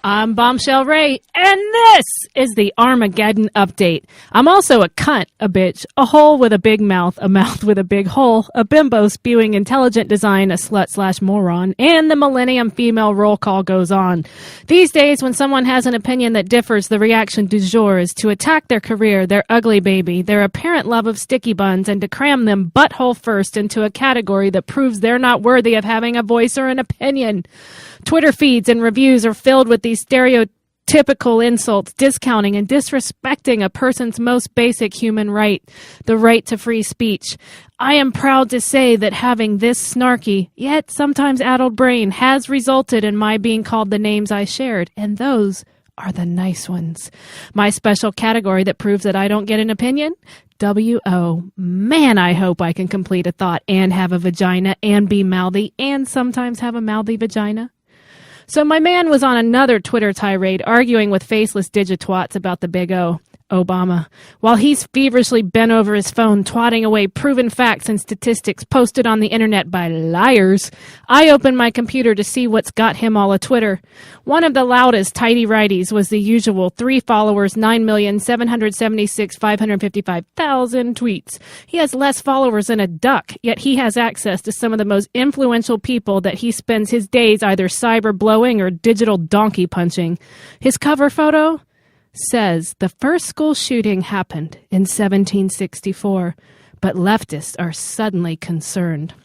I'm Bombshell Rae, and this is the Armageddon Update. I'm also a cunt, a bitch, a hole with a big mouth, a mouth with a big hole, a bimbo spewing intelligent design, a slut/moron, and the millennium female roll call goes on. These days, when someone has an opinion that differs, the reaction du jour is to attack their career, their ugly baby, their apparent love of sticky buns, and to cram them butthole first into a category that proves they're not worthy of having a voice or an opinion. Twitter feeds and reviews are filled with these stereotypical insults, discounting and disrespecting a person's most basic human right, the right to free speech. I am proud to say that having this snarky, yet sometimes addled brain has resulted in my being called the names I shared, and those are the nice ones. My special category that proves that I don't get an opinion? W.O. Man, I hope I can complete a thought and have a vagina and be mouthy and sometimes have a mouthy vagina. So my man was on another Twitter tirade arguing with faceless digitwats about the big O, Obama, while he's feverishly bent over his phone twatting away proven facts and statistics posted on the internet by liars. I opened my computer to see what's got him all a Twitter. One of the loudest tighty-righties was the usual 3 followers, 9,776,555,000 tweets. He has less followers than a duck, yet he has access to some of the most influential people that he spends his days either cyber blowing or digital donkey punching. His cover photo says the first school shooting happened in 1764, but leftists are suddenly concerned.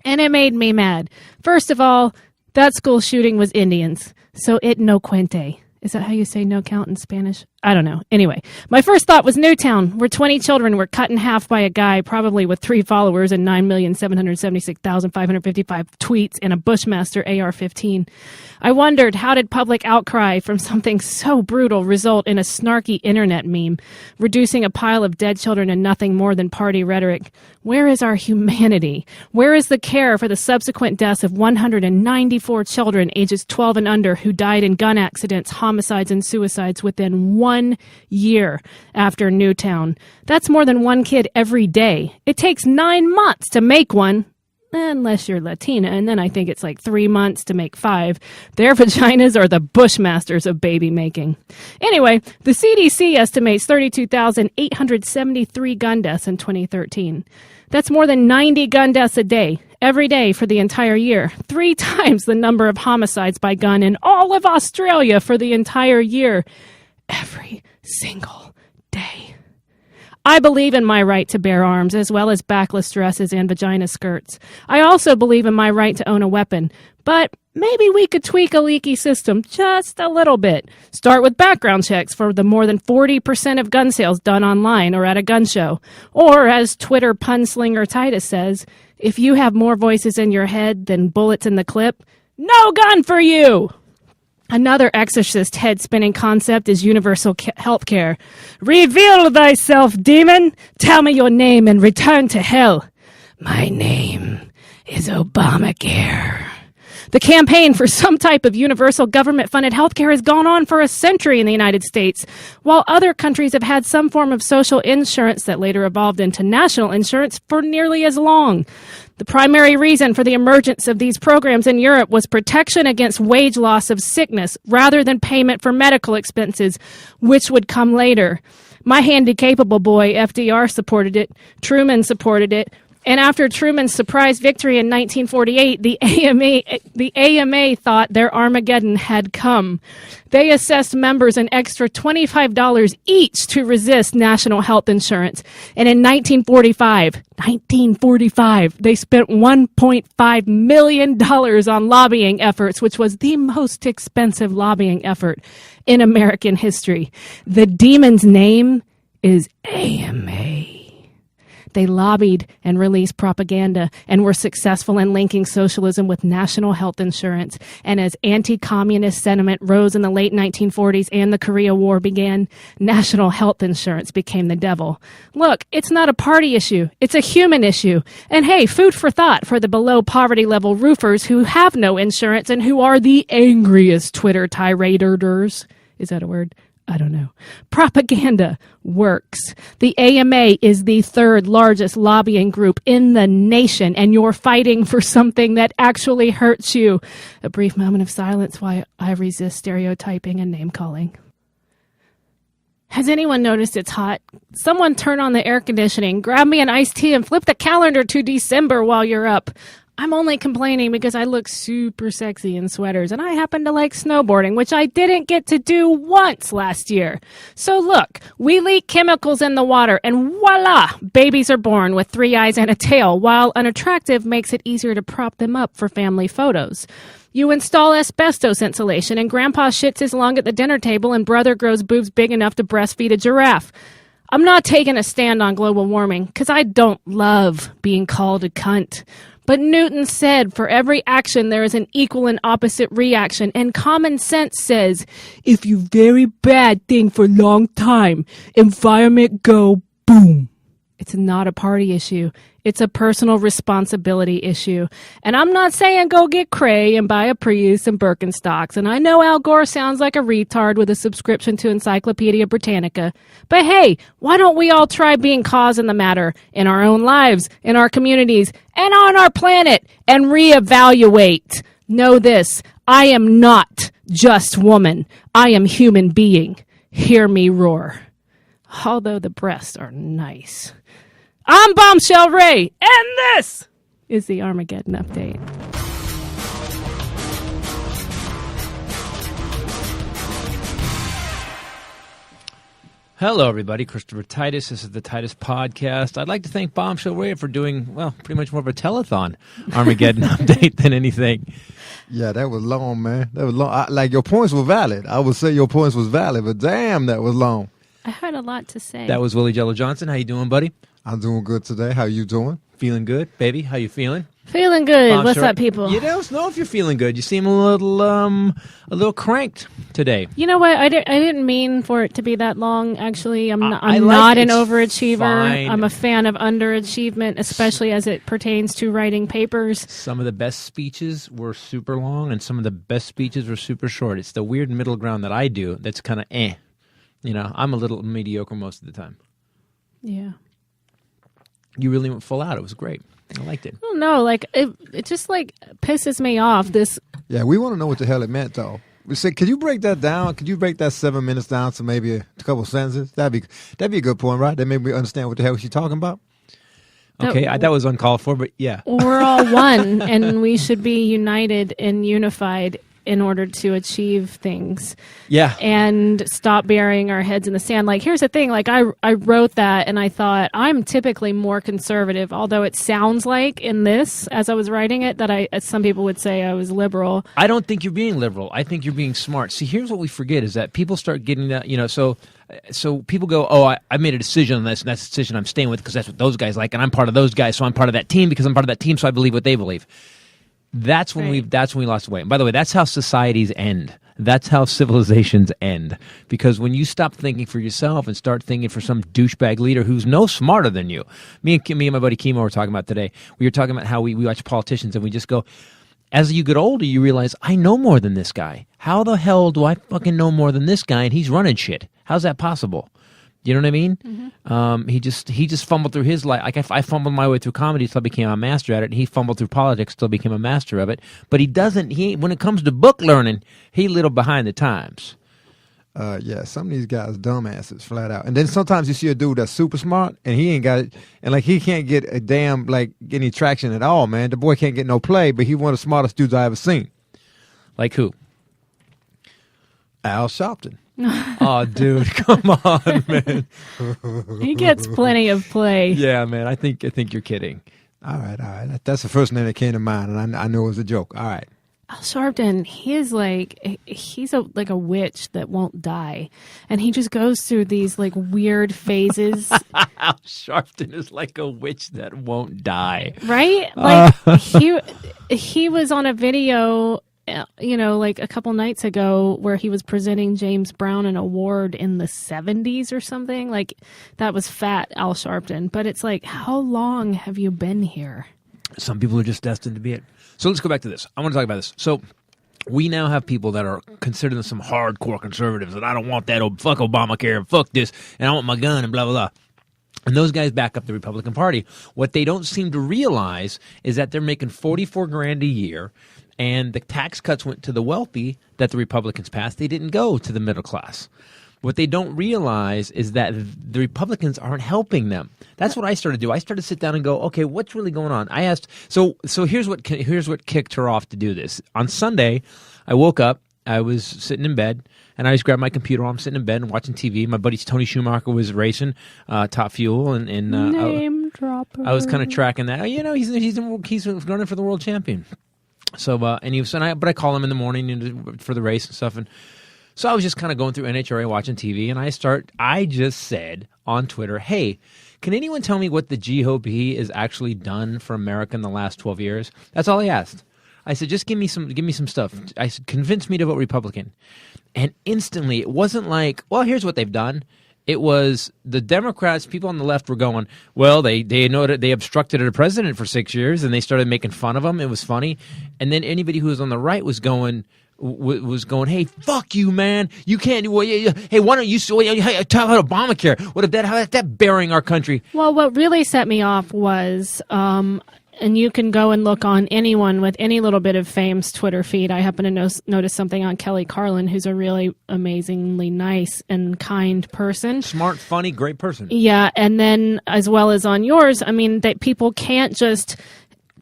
And it made me mad. First of all, that school shooting was Indians, so it no cuente. Is that how you say no count in Spanish? I don't know. Anyway, my first thought was Newtown, where 20 children were cut in half by a guy, probably with 3 followers and 9,776,555 tweets and a Bushmaster AR-15. I wondered, how did public outcry from something so brutal result in a snarky internet meme, reducing a pile of dead children to nothing more than party rhetoric? Where is our humanity? Where is the care for the subsequent deaths of 194 children ages 12 and under who died in gun accidents, homicides, and suicides within 1 year after Newtown? That's more than 1 kid every day. It takes 9 months to make one, unless you're Latina, and then I think it's like 3 months to make 5. Their vaginas are the Bushmasters of baby making. Anyway, the CDC estimates 32,873 gun deaths in 2013. That's more than 90 gun deaths a day, every day for the entire year. 3 times the number of homicides by gun in all of Australia for the entire year. Every single day. I believe in my right to bear arms, as well as backless dresses and vagina skirts. I also believe in my right to own a weapon, but maybe we could tweak a leaky system just a little bit. Start with background checks for the more than 40% of gun sales done online or at a gun show. Or, as Twitter punslinger Titus says, if you have more voices in your head than bullets in the clip, no gun for you! Another exorcist head-spinning concept is universal health care. Reveal thyself, demon! Tell me your name and return to hell. My name is Obamacare. The campaign for some type of universal government-funded healthcare has gone on for a century in the United States, while other countries have had some form of social insurance that later evolved into national insurance for nearly as long. The primary reason for the emergence of these programs in Europe was protection against wage loss of sickness rather than payment for medical expenses, which would come later. My handy-capable boy, FDR, supported it. Truman supported it. And after Truman's surprise victory in 1948, the AMA thought their Armageddon had come. They assessed members an extra $25 each to resist national health insurance. And in 1945, they spent $1.5 million on lobbying efforts, which was the most expensive lobbying effort in American history. The demon's name is AMA. They lobbied and released propaganda and were successful in linking socialism with national health insurance. And as anti-communist sentiment rose in the late 1940s and the Korea War began, national health insurance became the devil. Look, it's not a party issue. It's a human issue. And hey, food for thought for the below poverty level roofers who have no insurance and who are the angriest Twitter tiraders. Is that a word? I don't know. Propaganda works. The AMA is the third largest lobbying group in the nation, and you're fighting for something that actually hurts you. A brief moment of silence while I resist stereotyping and name-calling. Has anyone noticed it's hot? Someone turn on the air conditioning, grab me an iced tea, and flip the calendar to December while you're up. I'm only complaining because I look super sexy in sweaters, and I happen to like snowboarding, which I didn't get to do once last year. So look, we leak chemicals in the water, and voila, babies are born with 3 eyes and a tail, while unattractive makes it easier to prop them up for family photos. You install asbestos insulation, and grandpa shits his lung at the dinner table, and brother grows boobs big enough to breastfeed a giraffe. I'm not taking a stand on global warming, because I don't love being called a cunt. But Newton said, for every action there is an equal and opposite reaction, and common sense says, if you very bad thing for long time, environment go boom. It's not a party issue. It's a personal responsibility issue. And I'm not saying go get cray and buy a Prius and Birkenstocks. And I know Al Gore sounds like a retard with a subscription to Encyclopedia Britannica. But hey, why don't we all try being cause in the matter in our own lives, in our communities, and on our planet, and reevaluate? Know this, I am not just woman. I am human being. Hear me roar. Although the breasts are nice. I'm Bombshell Rae, and this is the Armageddon Update. Hello, everybody. Christopher Titus. This is the Titus Podcast. I'd like to thank Bombshell Rae for doing, well, pretty much more of a telethon Armageddon update than anything. Yeah, that was long, man. That was long. Like, your points were valid. I would say your points was valid, but damn, that was long. I had a lot to say. That was Willie Jello Johnson. How you doing, buddy? I'm doing good today. How you doing? Feeling good, baby? How you feeling? Feeling good. Bombshell. What's up, people? You don't know if you're feeling good. You seem a little cranked today. You know what? I didn't mean for it to be that long, actually. I'm not like an it's overachiever. fine. I'm a fan of underachievement, especially as it pertains to writing papers. Some of the best speeches were super long, and some of the best speeches were super short. It's the weird middle ground that I do that's kind of eh. You know, I'm a little mediocre most of the time. Yeah. You really went full out. It was great. I liked it. I don't know. Like, it just, like, pisses me off. Yeah, we want to know what the hell it meant, though. We said, could you break that down? Could you break that 7 minutes down to maybe a couple sentences? That'd be a good point, right? That made me understand what the hell she's talking about. Okay, that was uncalled for, but yeah. We're all one, and we should be united and unified in order to achieve things. Yeah. And stop burying our heads in the sand. Like, here's the thing. Like, I wrote that, and I thought, I'm typically more conservative, although it sounds like in this, as I was writing it, that as some people would say I was liberal. I don't think you're being liberal. I think you're being smart. See, here's what we forget is that people start getting that, you know, so people go, oh, I made a decision on this, and that's the decision I'm staying with because that's what those guys like, and I'm part of those guys, so I'm part of that team because I'm part of that team, so I believe what they believe. That's when we lost weight. And by the way, that's how societies end. That's how civilizations end. Because when you stop thinking for yourself and start thinking for some douchebag leader who's no smarter than you. Me and my buddy Kimo were talking about today. We were talking about how we watch politicians and we just go, as you get older, you realize, I know more than this guy. How the hell do I fucking know more than this guy and he's running shit? How's that possible? You know what I mean? Mm-hmm. He just fumbled through his life. Like I fumbled my way through comedy till I became a master at it, and he fumbled through politics till became a master of it. But he doesn't. When it comes to book learning, he a little behind the times. Yeah, some of these guys dumbasses, flat out. And then sometimes you see a dude that's super smart, and he ain't got it, and like he can't get a damn like any traction at all, man. The boy can't get no play, but he one of the smartest dudes I ever seen. Like who? Al Sharpton. Oh, dude, come on, man. He gets plenty of play. Yeah, man, I think you're kidding. All right. That's the first name that came to mind, and I know it was a joke. All right. Al Sharpton, he's a witch that won't die, and he just goes through these like weird phases. Al Sharpton is like a witch that won't die, right? Like he was on a video, you know, like a couple nights ago where he was presenting James Brown an award in the 70s or something. Like, that was fat Al Sharpton. But it's like, how long have you been here? Some people are just destined to be it. So let's go back to this. I want to talk about this. So we now have people that are considered some hardcore conservatives that I don't want that, fuck Obamacare, fuck this, and I want my gun and blah, blah, blah. And those guys back up the Republican Party. What they don't seem to realize is that they're making $44,000 a year, and the tax cuts went to the wealthy that the Republicans passed. They didn't go to the middle class. What they don't realize is that the Republicans aren't helping them. That's what I started to do. I started to sit down and go, okay, what's really going on? I asked, so here's what kicked her off to do this. On Sunday, I woke up, I was sitting in bed, and I just grabbed my computer. I'm sitting in bed and watching TV. My buddy Tony Schumacher was racing Top Fuel, and Name dropper. I was kind of tracking that. He's running for the world champion. So and he was, but I call him in the morning for the race and stuff, and so I was just kind of going through NHRA watching TV, and I just said on Twitter, hey, can anyone tell me what the GOP has actually done for America in the last 12 years? That's all I asked. I said, just give me some stuff. I said, convince me to vote Republican. And instantly, it wasn't like, well, here's what they've done. It was the Democrats, people on the left were going, well, they know that they obstructed a president for 6 years, and they started making fun of him. It was funny. And then anybody who was on the right was going, hey, fuck you, man. You can't do hey, why don't you talk about Obamacare? How is that burying our country? Well, what really set me off was, and you can go and look on anyone with any little bit of fame's Twitter feed. I happen to notice something on Kelly Carlin, who's a really amazingly nice and kind person. Smart, funny, great person. Yeah, and then as well as on yours, I mean, that people can't just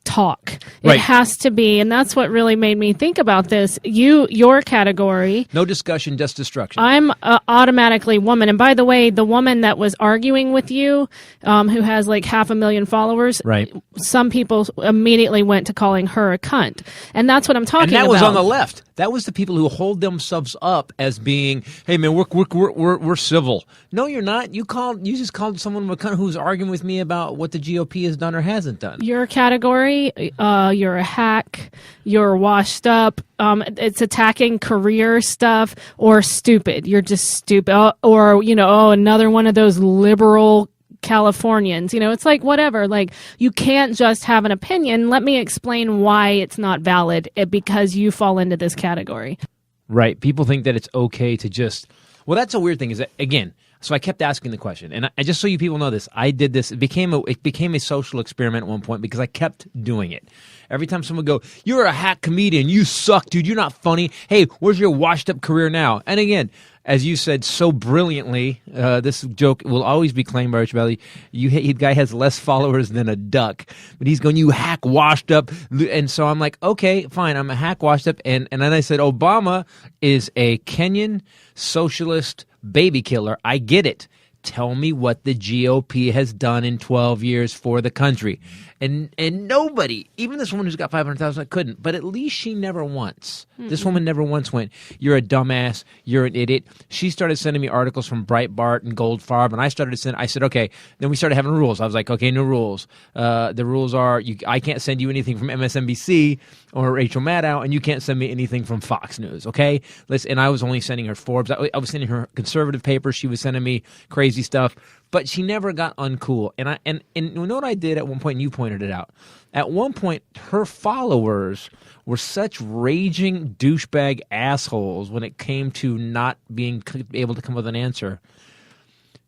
talk. It has to be, and that's what really made me think about this. Your category. No discussion, just destruction. I'm automatically woman. And by the way, the woman that was arguing with you, who has like 500,000 followers, right? Some people immediately went to calling her a cunt. And that's what I'm talking about. And that was on the left. That was the people who hold themselves up as being, hey man, we're civil. No, you're not. You just called someone a cunt who's arguing with me about what the GOP has done or hasn't done. Your category, you're a hack, you're washed up, it's attacking career stuff, or stupid. You're just stupid. Or another one of those liberal Californians. It's like, whatever. Like, you can't just have an opinion. Let me explain why it's not valid because you fall into this category. Right. People think that it's okay to just, well, that's a weird thing is that, again, so I kept asking the question, and I just so you people know this, I did this. It became a social experiment at one point because I kept doing it. Every time someone would go, "You're a hack comedian, you suck, dude. You're not funny. Hey, where's your washed-up career now?" And again, as you said so brilliantly, this joke will always be claimed by Rich Belly. The guy has less followers than a duck, but he's going, "You hack washed up," and so I'm like, okay, fine, I'm a hack washed up, and then I said, Obama is a Kenyan socialist baby killer. I get it. Tell me what the GOP has done in 12 years for the country. And nobody, even this woman who's got 500,000, couldn't. But at least she never once. This woman never once went, "You're a dumbass. You're an idiot." She started sending me articles from Breitbart and Goldfarb, and I said, okay. Then we started having rules. I was like, okay, new rules. The rules are, I can't send you anything from MSNBC or Rachel Maddow, and you can't send me anything from Fox News, okay? And I was only sending her Forbes. I was sending her conservative papers. She was sending me crazy stuff. But she never got uncool. And you know what I did at one point, and you pointed it out. At one point, her followers were such raging douchebag assholes when it came to not being able to come with an answer.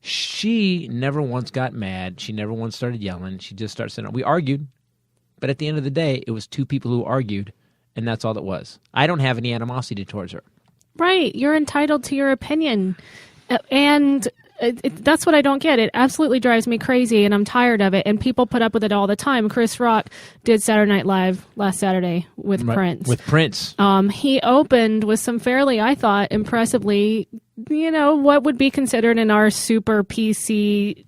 She never once got mad. She never once started yelling. She just started saying, we argued. But at the end of the day, it was two people who argued, and that's all it was. I don't have any animosity towards her. Right. You're entitled to your opinion. And that's what I don't get. It absolutely drives me crazy, and I'm tired of it. And people put up with it all the time. Chris Rock did Saturday Night Live last Saturday with Prince. With Prince. He opened with some fairly, I thought, impressively, what would be considered in our super PC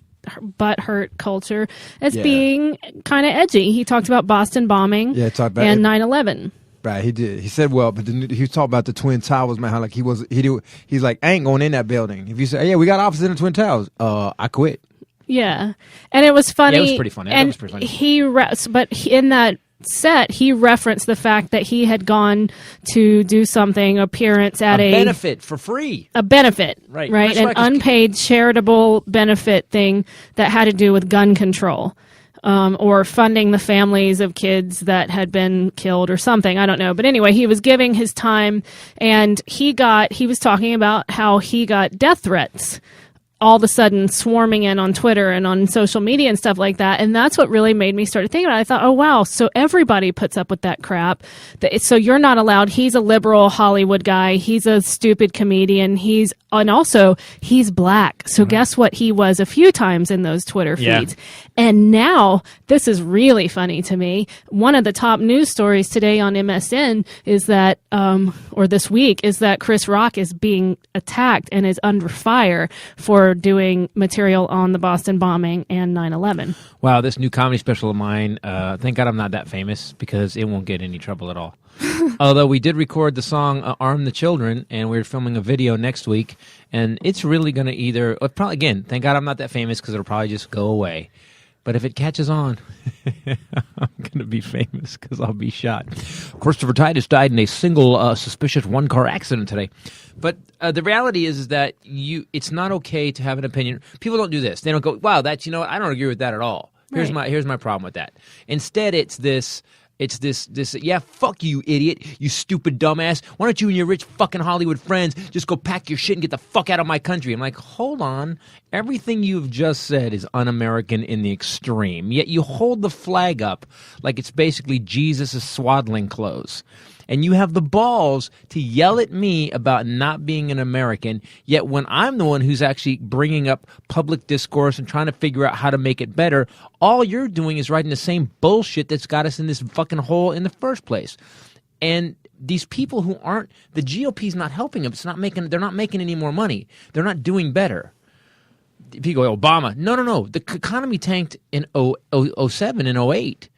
butthurt culture as being kind of edgy. He talked about Boston bombing and 9/11. Right, he did. He said, well, but he was talking about the Twin Towers, man. How like he's like, I ain't going in that building. If you say, yeah, we got offices in the Twin Towers, I quit. Yeah, and it was funny. Yeah, it was pretty funny. And was pretty funny. But in that set, he referenced the fact that he had gone to do something, appearance at a benefit for free. A benefit, right? An unpaid charitable benefit thing that had to do with gun control. or funding the families of kids that had been killed or something. I don't know. But anyway, he was giving his time, and he was talking about how he got death threats all of a sudden swarming in on Twitter and on social media and stuff like that. And that's what really made me start to think about it. I thought, oh, wow, so everybody puts up with that crap. So you're not allowed. He's a liberal Hollywood guy. He's a stupid comedian. And also, he's black. So guess what he was a few times in those Twitter feeds. Yeah. And now, this is really funny to me. One of the top news stories today on MSN is that, or this week, is that Chris Rock is being attacked and is under fire for doing material on the Boston bombing and 9/11. Wow, this new comedy special of mine, thank God I'm not that famous because it won't get any trouble at all. Although we did record the song Arm the Children, and we're filming a video next week, and it's really going to probably, again, thank God I'm not that famous because it'll probably just go away. But if it catches on, I'm going to be famous because I'll be shot. Christopher Titus died in a single suspicious one-car accident today. But the reality is that it's not okay to have an opinion. People don't do this. They don't go, wow, I don't agree with that at all. Here's my problem with that. Instead, it's this, yeah, fuck you, idiot, you stupid dumbass. Why don't you and your rich fucking Hollywood friends just go pack your shit and get the fuck out of my country? I'm like, hold on. Everything you've just said is un-American in the extreme. Yet you hold the flag up like it's basically Jesus' swaddling clothes. And you have the balls to yell at me about not being an American, yet when I'm the one who's actually bringing up public discourse and trying to figure out how to make it better, all you're doing is writing the same bullshit that's got us in this fucking hole in the first place. And these people who the GOP's not helping them. They're not making any more money. They're not doing better. People go, Obama. No. The economy tanked in 07 and 08.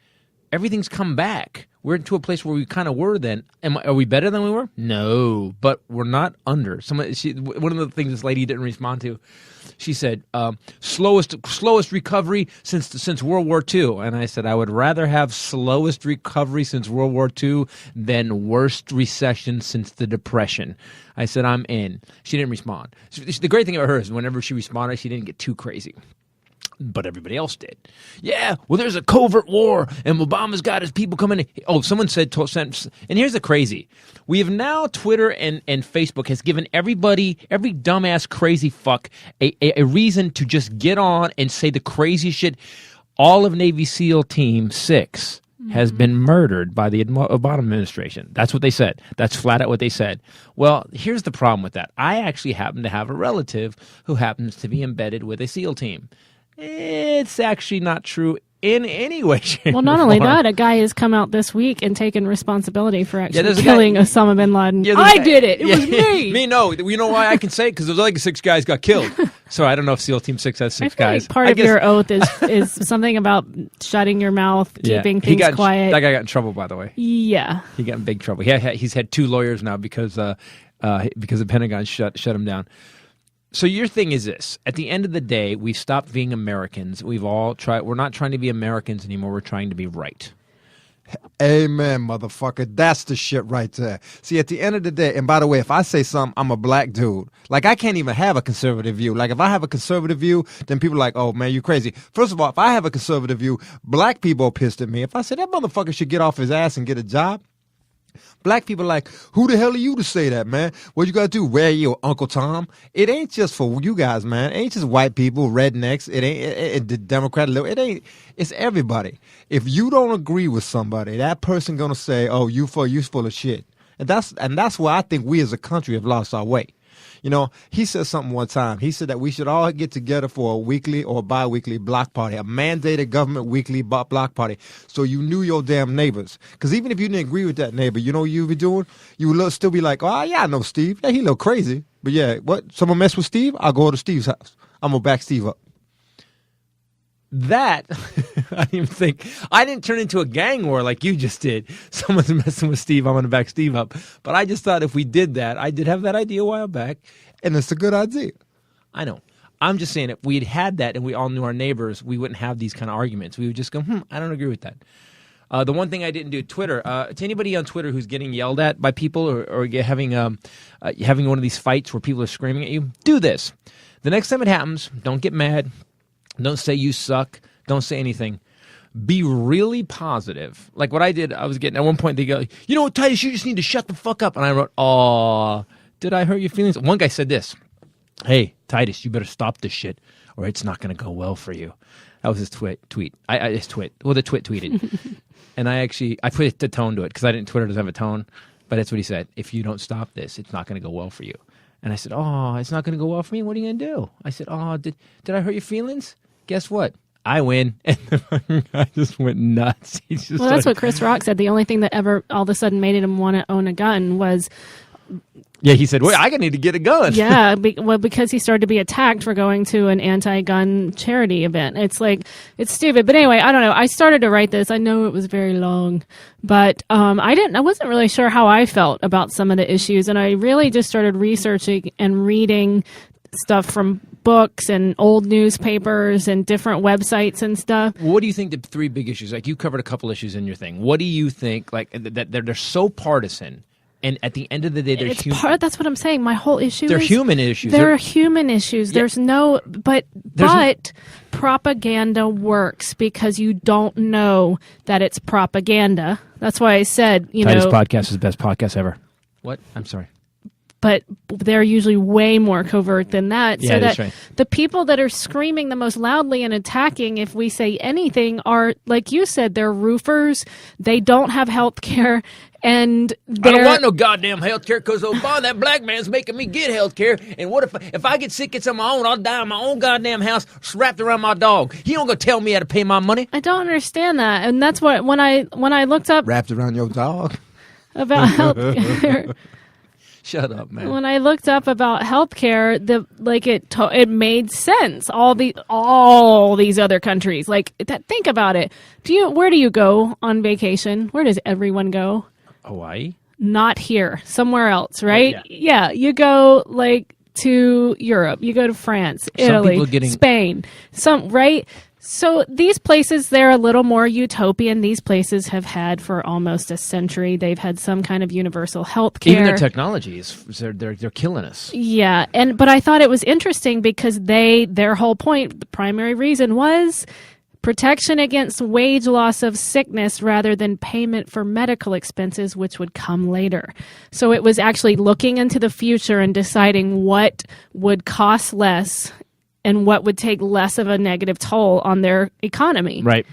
Everything's come back. We're into a place where we kind of were then. Are we better than we were? No, but we're not under. One of the things this lady didn't respond to, she said, slowest recovery since World War II. And I said, I would rather have slowest recovery since World War II than worst recession since the Depression. I said, I'm in. She didn't respond. The great thing about her is whenever she responded, she didn't get too crazy. But everybody else did. Yeah, well, there's a covert war, and Obama's got his people coming in. Oh, someone said, and here's the crazy. We have now, Twitter and Facebook has given every dumbass crazy fuck a reason to just get on and say the crazy shit. All of Navy SEAL Team 6 has been murdered by the Obama administration. That's what they said. That's flat out what they said. Well, here's the problem with that. I actually happen to have a relative who happens to be embedded with a SEAL team. It's actually not true in any way, shape, well, not only that, a guy has come out this week and taken responsibility for actually killing Osama bin Laden. Yeah, I did it. It was me. Me, no. You know why I can say it? Because those other 6 guys got killed. So I don't know if SEAL Team 6 has 6 guys. Like part of your oath is something about shutting your mouth, keeping things quiet. That guy got in trouble, by the way. Yeah. He got in big trouble. He's had 2 lawyers now because the Pentagon shut him down. So your thing is this. At the end of the day, we've stopped being Americans. We're not trying to be Americans anymore. We're trying to be right. Amen, motherfucker. That's the shit right there. See, at the end of the day, and by the way, if I say something, I'm a black dude. Like, I can't even have a conservative view. Like, if I have a conservative view, then people are like, oh, man, you crazy. First of all, if I have a conservative view, black people are pissed at me. If I say that motherfucker should get off his ass and get a job, black people are like, who the hell are you to say that, man? What you got to do, wear your Uncle Tom? It ain't just for you guys, man. It ain't just white people, rednecks. It ain't the Democrat. It ain't. It's everybody. If you don't agree with somebody, that person gonna say, oh, you full of shit. And that's why I think we as a country have lost our way. You know, he said something one time. He said that we should all get together for a weekly or bi-weekly block party, a mandated government weekly block party, so you knew your damn neighbors. Because even if you didn't agree with that neighbor, you know what you'd be doing? You would still be like, oh, yeah, I know Steve. Yeah, he a little crazy. But yeah, what? Someone mess with Steve? I'll go to Steve's house. I'm going to back Steve up. That, I didn't turn into a gang war like you just did. Someone's messing with Steve, I'm going to back Steve up. But I just thought if we did that, I did have that idea a while back. And it's a good idea. I know. I'm just saying if we'd had that and we all knew our neighbors, we wouldn't have these kind of arguments. We would just go, I don't agree with that. The one thing I didn't do, Twitter, to anybody on Twitter who's getting yelled at by people or having one of these fights where people are screaming at you, do this. The next time it happens, don't get mad. Don't say you suck. Don't say anything. be really positive. Like what I did, I was getting, at one point they go, you know what, Titus, you just need to shut the fuck up. And I wrote, oh, did I hurt your feelings? One guy said this, hey, Titus, you better stop this shit or it's not going to go well for you. That was his tweet. The twit tweeted. And I put the tone to it because Twitter doesn't have a tone. But that's what he said. If you don't stop this, it's not going to go well for you. And I said, oh, it's not going to go well for me? What are you going to do? I said, oh, did I hurt your feelings? Guess what? I win. And the guy just went nuts. That's what Chris Rock said. The only thing that ever all of a sudden made him want to own a gun was... Yeah, he said, well, I need to get a gun. Yeah, because he started to be attacked for going to an anti-gun charity event. It's like, it's stupid. But anyway, I don't know. I started to write this. I know it was very long, but I wasn't really sure how I felt about some of the issues. And I really just started researching and reading stuff from books and old newspapers and different websites and stuff. What do you think the three big issues, like you covered a couple issues in your thing. What do you think, like, that they're so partisan? And at the end of the day, they're human. That's what I'm saying. My whole issue they're human issues. They're human issues. Yeah. There's no, but propaganda works because you don't know that it's propaganda. That's why I said, Titus podcast is the best podcast ever. What? I'm sorry. But they're usually way more covert than that. Yeah, so that's that right. The people that are screaming the most loudly and attacking if we say anything are, like you said, they're roofers. They don't have health care. And I don't want no goddamn health care because Obama, that black man's making me get health care. And what if I get sick, it's on my own, I'll die in my own goddamn house wrapped around my dog. He don't go tell me how to pay my money. I don't understand that. And that's what, when I looked up... Wrapped around your dog? About health care... Shut up, man. When I looked up about healthcare, it made sense. All these other countries, think about it. Where do you go on vacation? Where does everyone go? Hawaii? Not here, somewhere else, right? Oh, yeah. You go to Europe. You go to France, Italy, Spain. Right? So these places, they're a little more utopian. These places have had for almost a century. They've had some kind of universal health care. Even their technology they're killing us. Yeah, but I thought it was interesting because their whole point, the primary reason was protection against wage loss of sickness rather than payment for medical expenses, which would come later. So it was actually looking into the future and deciding what would cost less and what would take less of a negative toll on their economy. Right.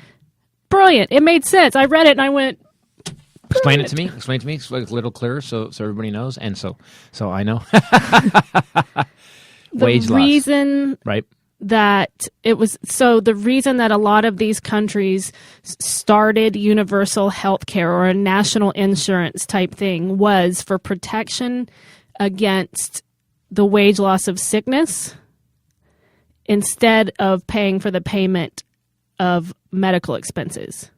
Brilliant. It made sense. I read it and I went, Explain it to me. So it's a little clearer so everybody knows. And so I know. Wage loss. The reason right. that it was, so the reason that a lot of these countries started universal health care or a national insurance type thing was for protection against the wage loss of sickness, instead of paying for the payment of medical expenses.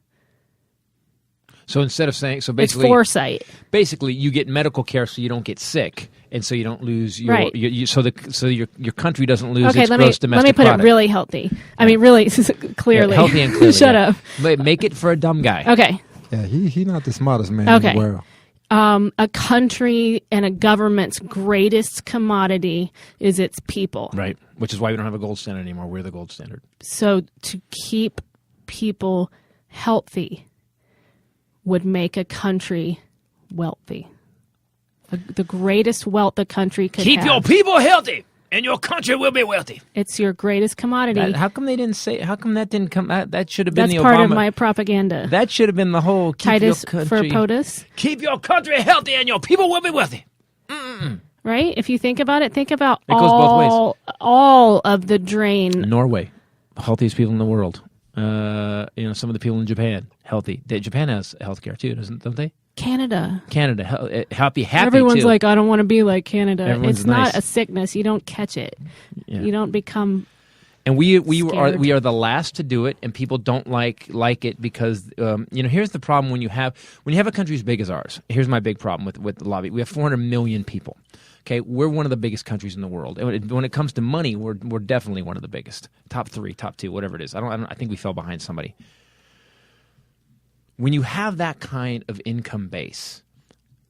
So instead of saying, basically, it's foresight. Basically, you get medical care so you don't get sick, and so you don't lose your right. so your country doesn't lose its gross domestic let me put product. It really healthy. I mean, really clearly. Yeah, healthy and clearly. Shut up. But make it for a dumb guy. Okay. Yeah, he's not the smartest man in the world. A country and a government's greatest commodity is its people. Right, which is why we don't have a gold standard anymore. We're the gold standard. So to keep people healthy would make a country wealthy. The greatest wealth a country could keep have. your people healthy, and your country will be wealthy. It's your greatest commodity. How come they didn't say? How come that didn't come? That should have been That's the part Obama. of my propaganda. That should have been the whole keep Titus your country, for POTUS. Keep your country healthy, and your people will be wealthy. Mm-mm. Right? If you think about it, think about it goes both ways. All of the drain. Norway, healthiest people in the world. Some of the people in Japan, healthy. Japan has healthcare too, don't they? Canada, happy. Everyone's too. like, I don't want to be like Canada. Everyone's it's nice. not a sickness. You don't catch it. Yeah. You don't become. And we scared. are the last to do it, and people don't like it because here's the problem when you have a country as big as ours. Here's my big problem with the lobby. We have 400 million people. Okay, we're one of the biggest countries in the world. And when it comes to money, we're definitely one of the biggest. Top 3, top 2, whatever it is. I think we fell behind somebody. When you have that kind of income base,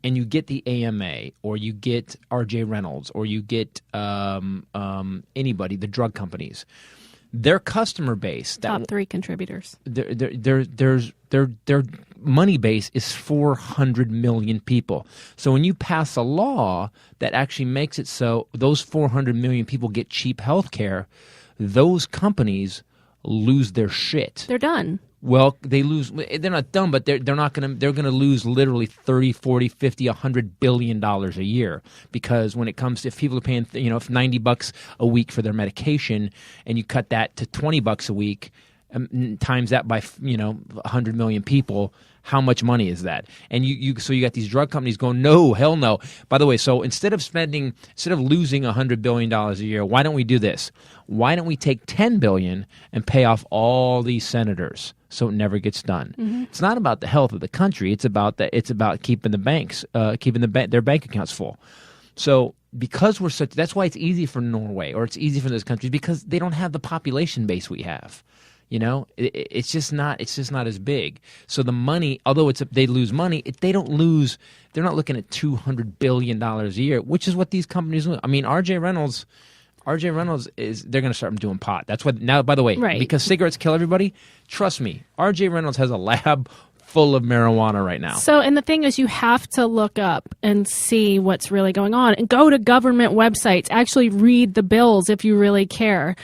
and you get the AMA, or you get RJ Reynolds, or you get anybody, the drug companies, their customer base, Top 3 contributors. Their money base is 400 million people. So when you pass a law that actually makes it so those 400 million people get cheap health care, those companies lose their shit. They're done. Well, they lose. They're not dumb, but they're not going to. They're going to lose literally 30, 40, 50, $100 billion a year, because when it comes to, if people are paying, if $90 a week for their medication, and you cut that to $20 a week, times that by 100 million people, how much money is that? And so you got these drug companies going, no, hell no. By the way, so instead of losing $100 billion a year, why don't we do this? Why don't we take $10 billion and pay off all these senators so it never gets done? Mm-hmm. It's not about the health of the country. It's about keeping the banks, their bank accounts full. So because that's why it's easy for Norway, or it's easy for those countries, because they don't have the population base we have. It's just not as big. So the money, although they lose money, they're not looking at $200 billion a year, which is what these companies lose. I mean, RJ Reynolds they're going to start doing pot. That's what now, by the way, right. Because cigarettes kill everybody. Trust me, RJ Reynolds has a lab full of marijuana right now. So, and the thing is, you have to look up and see what's really going on, and go to government websites, actually read the bills if you really care.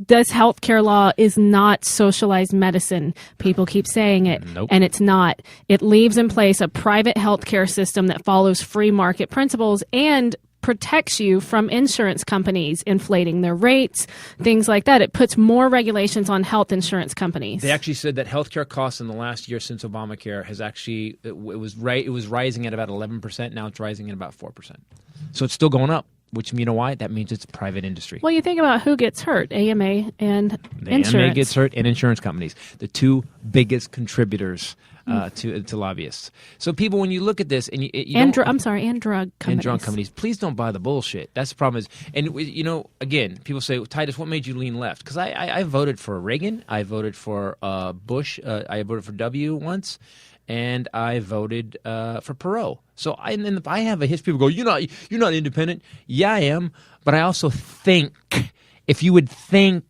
This healthcare law is not socialized medicine. People keep saying it, Nope. And it's not. It leaves in place a private healthcare system that follows free market principles and protects you from insurance companies inflating their rates, things like that. It puts more regulations on health insurance companies. They actually said that healthcare costs in the last year since Obamacare has actually it was rising at about 11%. Now it's rising at about 4%. So it's still going up. Which, you know why? That means it's private industry. Well, you think about who gets hurt, AMA and insurance. AMA gets hurt, and insurance companies, the two biggest contributors to lobbyists. So people, when you look at this, and drug companies. And drug companies. Please don't buy the bullshit. That's the problem. Again, people say, Titus, what made you lean left? Because I voted for Reagan. I voted for Bush. I voted for W once. And I voted for Perot. So I have a history. People go, you're not independent. Yeah, I am. But I also think, if you would think,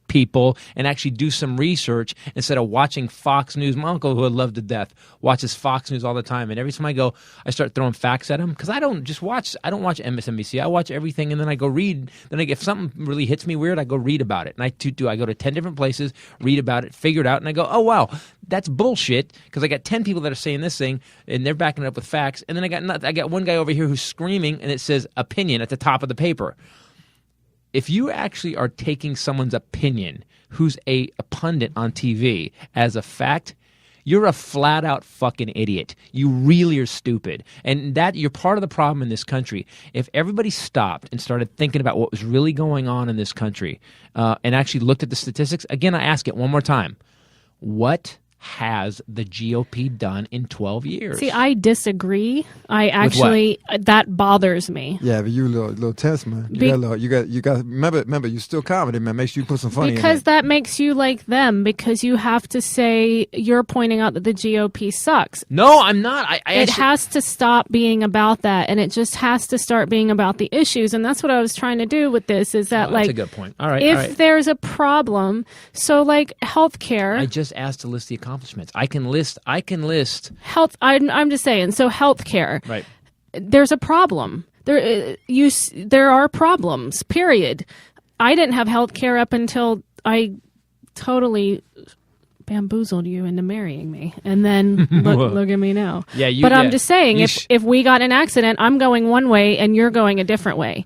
people, and actually do some research instead of watching Fox News. My uncle, who I love to death, watches Fox News all the time. And every time I go, I start throwing facts at him, because I don't watch MSNBC. I watch everything, and then I go read. Then if something really hits me weird, I go read about it. And I go to 10 different places, read about it, figure it out, and I go, oh, wow, that's bullshit, because I got 10 people that are saying this thing, and they're backing it up with facts. And then I got one guy over here who's screaming, and it says opinion at the top of the paper. If you actually are taking someone's opinion, who's a pundit on TV, as a fact, you're a flat-out fucking idiot. You really are stupid. And that you're part of the problem in this country. If everybody stopped and started thinking about what was really going on in this country, and actually looked at the statistics, again, I ask it one more time. What has the GOP done in 12 years? See, I disagree. That bothers me. Yeah, but you little test man. You got. Remember, you still comedy man. Make sure you put some funny in because it. that makes you like them. Because you have to say you're pointing out that the GOP sucks. No, I'm not. It has to stop being about that, and it just has to start being about the issues. And that's what I was trying to do with this. Is that that's a good point. All right. If there's a problem, so like healthcare. I just asked to list the accomplishments. I can list health. I'm just saying. So healthcare. Right. There's a problem. There are problems. Period. I didn't have healthcare up until I totally bamboozled you into marrying me, and then look at me now. Yeah. I'm just saying, if we got in an accident, I'm going one way and you're going a different way.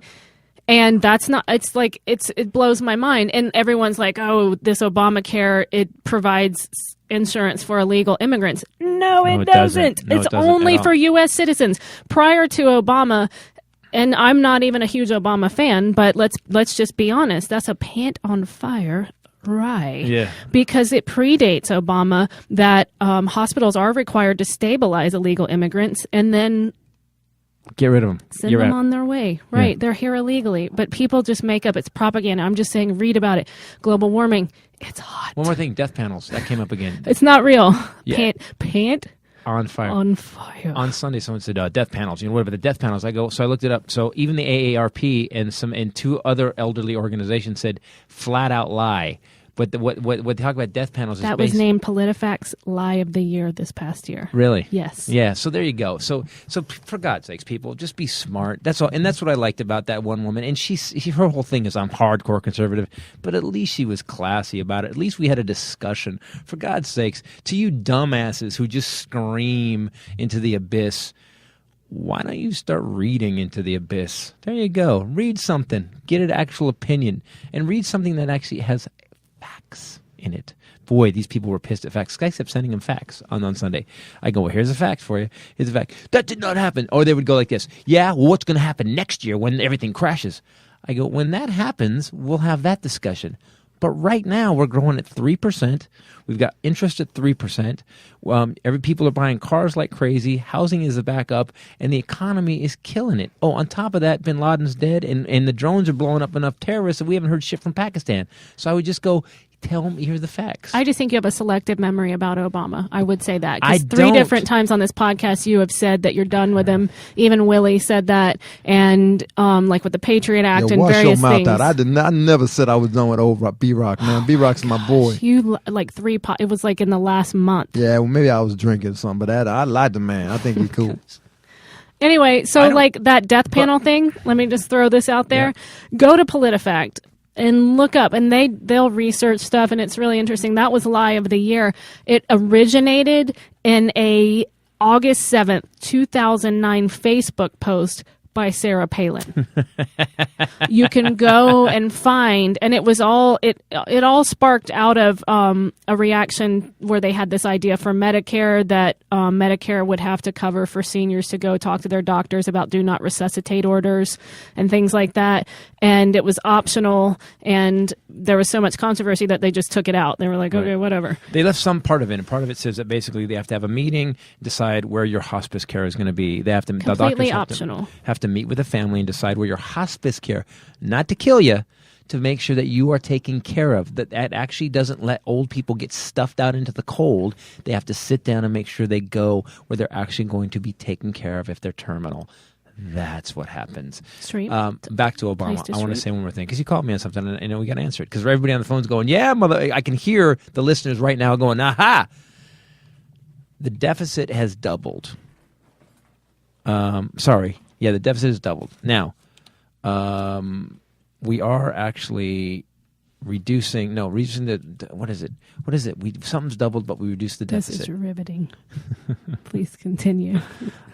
And that's not, it's like, it blows my mind. And everyone's like, oh, this Obamacare, it provides insurance for illegal immigrants. No, it doesn't. No, it's it doesn't only at all. for U.S. citizens. Prior to Obama, and I'm not even a huge Obama fan, but let's just be honest, that's a pant on fire rye. Yeah. Because it predates Obama that hospitals are required to stabilize illegal immigrants and then get rid of them. Send them on their way. Right. Yeah. They're here illegally. But people just make up. It's propaganda. I'm just saying, read about it. Global warming. It's hot. One more thing. Death panels. That came up again. It's not real. Yeah. Pant On fire. On fire. On Sunday, someone said death panels. Whatever the death panels. So I looked it up. So even the AARP and two other elderly organizations said flat out lie. But what they talk about death panels that is was named PolitiFact's Lie of the Year this past year. Really? Yes. Yeah. So there you go. So for God's sakes, people, just be smart. That's all. And that's what I liked about that one woman. And her whole thing is I'm hardcore conservative, but at least she was classy about it. At least we had a discussion. For God's sakes, to you dumbasses who just scream into the abyss, why don't you start reading into the abyss? There you go. Read something. Get an actual opinion. And read something that actually has facts in it. Boy, these people were pissed at facts. This guy kept sending them facts on Sunday. I go, well, here's a fact for you. Here's a fact. That did not happen. Or they would go like this. Yeah, well, what's going to happen next year when everything crashes? I go, when that happens, we'll have that discussion. But right now, we're growing at 3%. We've got interest at 3%. People are buying cars like crazy. Housing is back up, and the economy is killing it. Oh, on top of that, bin Laden's dead, and the drones are blowing up enough terrorists that we haven't heard shit from Pakistan. So I would just go, tell me, here's the facts. I just think you have a selective memory about Obama. I would say that. I Because three don't. different times on this podcast you have said that you're done with him. Even Willie said that. And like with the Patriot Act and wash your various mouth things. out. I never said I was done with old B-Rock, man. B-Rock's my boy. You like it was like in the last month. Yeah, well, maybe I was drinking something, but I lied to man. I think he's cool. Anyway, so like that death panel thing, let me just throw this out there. Yeah. Go to PolitiFact and look up, and they'll research stuff, and it's really interesting. That was Lie of the Year. It originated in a August 7th, 2009 Facebook post by Sarah Palin. You can go and find, and it all sparked out of a reaction where they had this idea for Medicare that Medicare would have to cover for seniors to go talk to their doctors about do not resuscitate orders and things like that. And it was optional, and there was so much controversy that they just took it out. They were like, okay, whatever. They left some part of it, and part of it says that basically they have to have a meeting, decide where your hospice care is going to be. They have to Completely the doctors optional. Have to meet with the family and decide where your hospice care, not to kill you, to make sure that you are taken care of. That actually doesn't let old people get stuffed out into the cold. They have to sit down and make sure they go where they're actually going to be taken care of if they're terminal. That's what happens. Stream. Back to Obama. To I want to stream. say one more thing because you called me on something and I know we got to answer it because everybody on the phone's going, yeah, mother. I can hear the listeners right now going, aha. The deficit has doubled. Yeah, the deficit has doubled. Now, we are actually reducing the, what is it? Something's doubled, but we reduced the deficit. This is riveting. Please continue.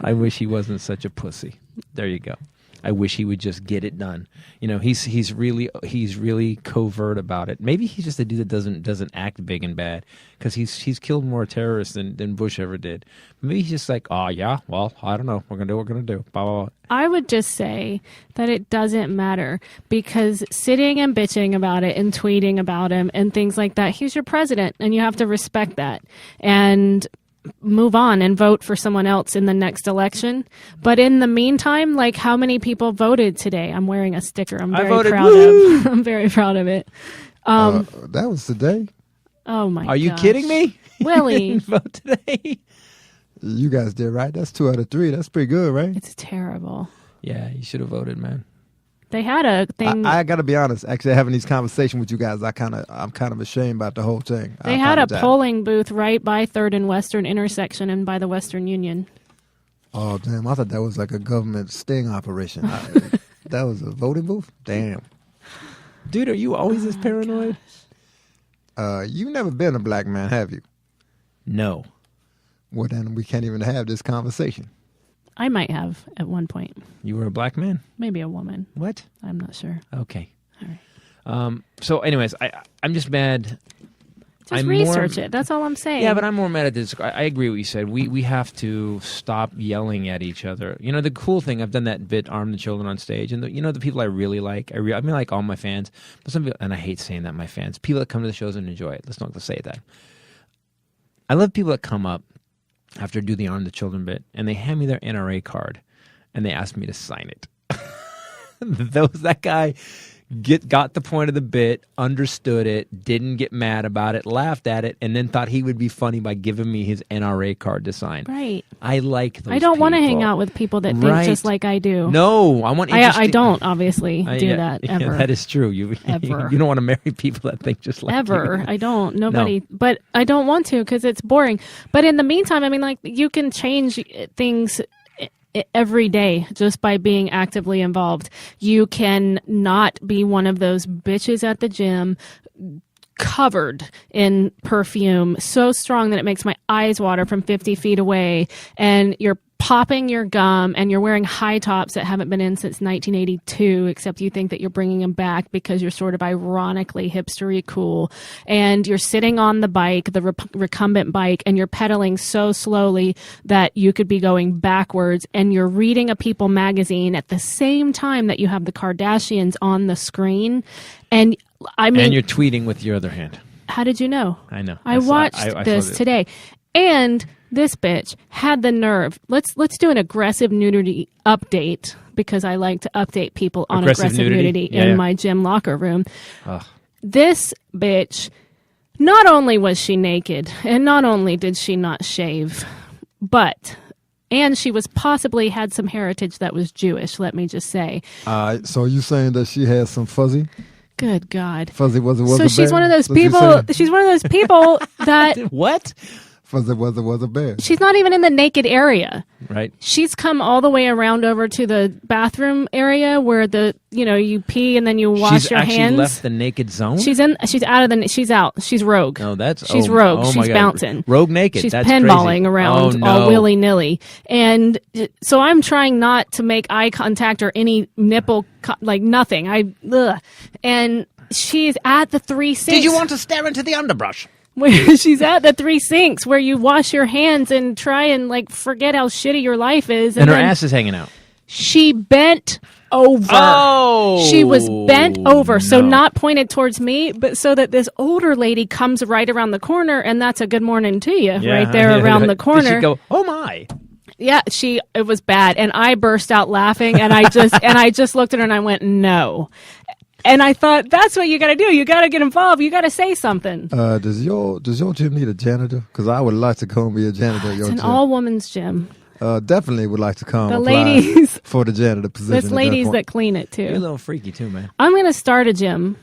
I wish he wasn't such a pussy. There you go. I wish he would just get it done. He's really covert about it. Maybe he's just a dude that doesn't act big and bad because he's killed more terrorists than Bush ever did. Maybe he's just like, oh yeah, well, I don't know. We're gonna do what we're gonna do. Blah, blah, blah. I would just say that it doesn't matter because sitting and bitching about it and tweeting about him and things like that, he's your president and you have to respect that and move on and vote for someone else in the next election. But in the meantime, like how many people voted today? I'm wearing a sticker. I'm very proud of. I'm very proud of it. That was today. Oh my! Are you gosh. kidding me? Willie? Didn't vote today. You guys did right. That's 2 out of 3. That's pretty good, right? It's terrible. Yeah, you should have voted, man. They had a thing. I got to be honest. Actually, having these conversations with you guys, I'm kind of ashamed about the whole thing. They had a polling booth right by 3rd and Western intersection and by the Western Union. Oh damn! I thought that was like a government sting operation. That was a voting booth. Damn. Dude, are you always this paranoid? You've never been a black man, have you? No. Well, then we can't even have this conversation. I might have at one point. You were a black man? Maybe a woman. What? I'm not sure. Okay. All right. So anyways, I'm just mad. Just research it. That's all I'm saying. Yeah, but I'm more mad at this. I agree with what you said. We have to stop yelling at each other. The cool thing, I've done that bit, Arm the Children on stage, and the people I really like, I mean, like all my fans, but some people, and I hate saying that, my fans, people that come to the shows and enjoy it. Let's not say that. I love people that come up after I do the Arm the Children bit, and they hand me their NRA card, and they ask me to sign it. That guy got the point of the bit, understood it, didn't get mad about it, laughed at it, and then thought he would be funny by giving me his NRA card to sign. Right. I like those I don't want to people. hang out with people that think just like I do. No, I want. I don't obviously do that yeah, ever. that is true. You Ever. you don't want to marry people that think just like Ever. you. I don't. Nobody. No. But I don't want to because it's boring. But in the meantime, I mean, like, you can change things every day just by being actively involved. You can not be one of those bitches at the gym covered in perfume so strong that it makes my eyes water from 50 feet away, and you're popping your gum and you're wearing high tops that haven't been in since 1982, except you think that you're bringing them back because you're sort of ironically hipstery cool, and you're sitting on the bike, the recumbent bike, and you're pedaling so slowly that you could be going backwards, and you're reading a People magazine at the same time that you have the Kardashians on the screen. And I mean, and you're tweeting with your other hand. How did you know? I know. I watched this today. And this bitch had the nerve. Let's do an aggressive nudity update, because I like to update people on aggressive nudity in my gym locker room. Ugh. This bitch, not only was she naked, and not only did she not shave, and she was possibly had some heritage that was Jewish, let me just say. So you saying that she had some fuzzy? Good God. Fuzzy was a So she's one of those people. She's one of those people that what? Fuzzy was a bear. She's not even in the naked area. Right. She's come all the way around over to the bathroom area where you pee and then you wash your hands. She's actually left the naked zone? She's out. She's rogue. No, she's rogue. Oh she's bouncing. Rogue naked. She's that's pinballing crazy. around all willy-nilly. And so I'm trying not to make eye contact or any nipple, nothing. And she's at the 3 sinks. Did you want to stare into the underbrush? Where she's at the 3 sinks where you wash your hands and try and forget how shitty your life is. And her ass is hanging out. She bent over. Oh! She was bent over. So not pointed towards me, but so that this older lady comes right around the corner, and that's a good morning to you right there around the corner. Did she go, oh my. Yeah, it was bad. And I burst out laughing, and I just looked at her and I went, no. And I thought, that's what you got to do. You got to get involved. You got to say something. Does your gym need a janitor? Because I would like to come be a janitor at your gym. It's an all-women's gym. Definitely would like to come. The ladies for the janitor position. There's ladies that clean it too. You're a little freaky too, man. I'm going to start a gym.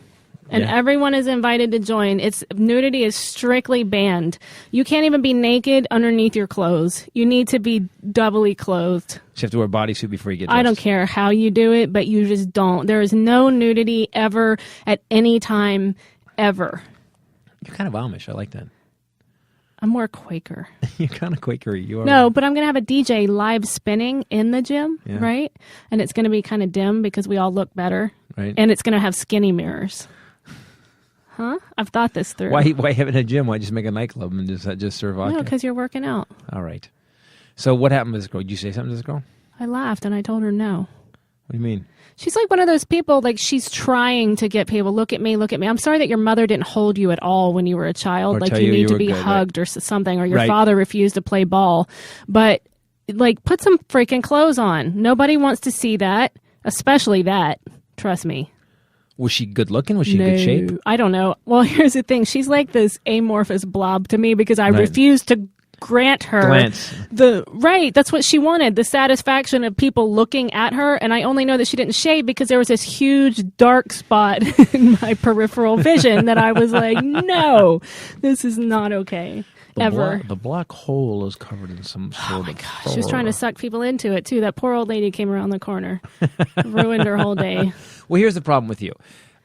And everyone is invited to join. Nudity is strictly banned. You can't even be naked underneath your clothes. You need to be doubly clothed. You have to wear a bodysuit before you get dressed. I don't care how you do it, but you just don't. There is no nudity ever at any time, ever. You're kind of Amish. I like that. I'm more Quaker. You're kind of Quakery. You are. No, but I'm going to have a DJ live spinning in the gym, right? And it's going to be kind of dim because we all look better. Right. And it's going to have skinny mirrors. Huh? I've thought this through. Why have it in a gym? Why just make a nightclub and just serve vodka? No, because you're working out. All right. So what happened with this girl? Did you say something to this girl? I laughed and I told her no. What do you mean? She's like one of those people, she's trying to get people, look at me. I'm sorry that your mother didn't hold you at all when you were a child. Or You need to be hugged or something, or your father refused to play ball. But, put some freaking clothes on. Nobody wants to see that, especially that. Trust me. Was she good looking? Was she in good shape? I don't know. Well, here's the thing. She's like this amorphous blob to me because I refuse to grant her that's what she wanted, the satisfaction of people looking at her. And I only know that she didn't shave because there was this huge dark spot in my peripheral vision that I was like, no, this is not okay. The black hole is covered in some sort of gosh, she was trying to suck people into it too. That poor old lady came around the corner, ruined her whole day. Well, here's the problem with you,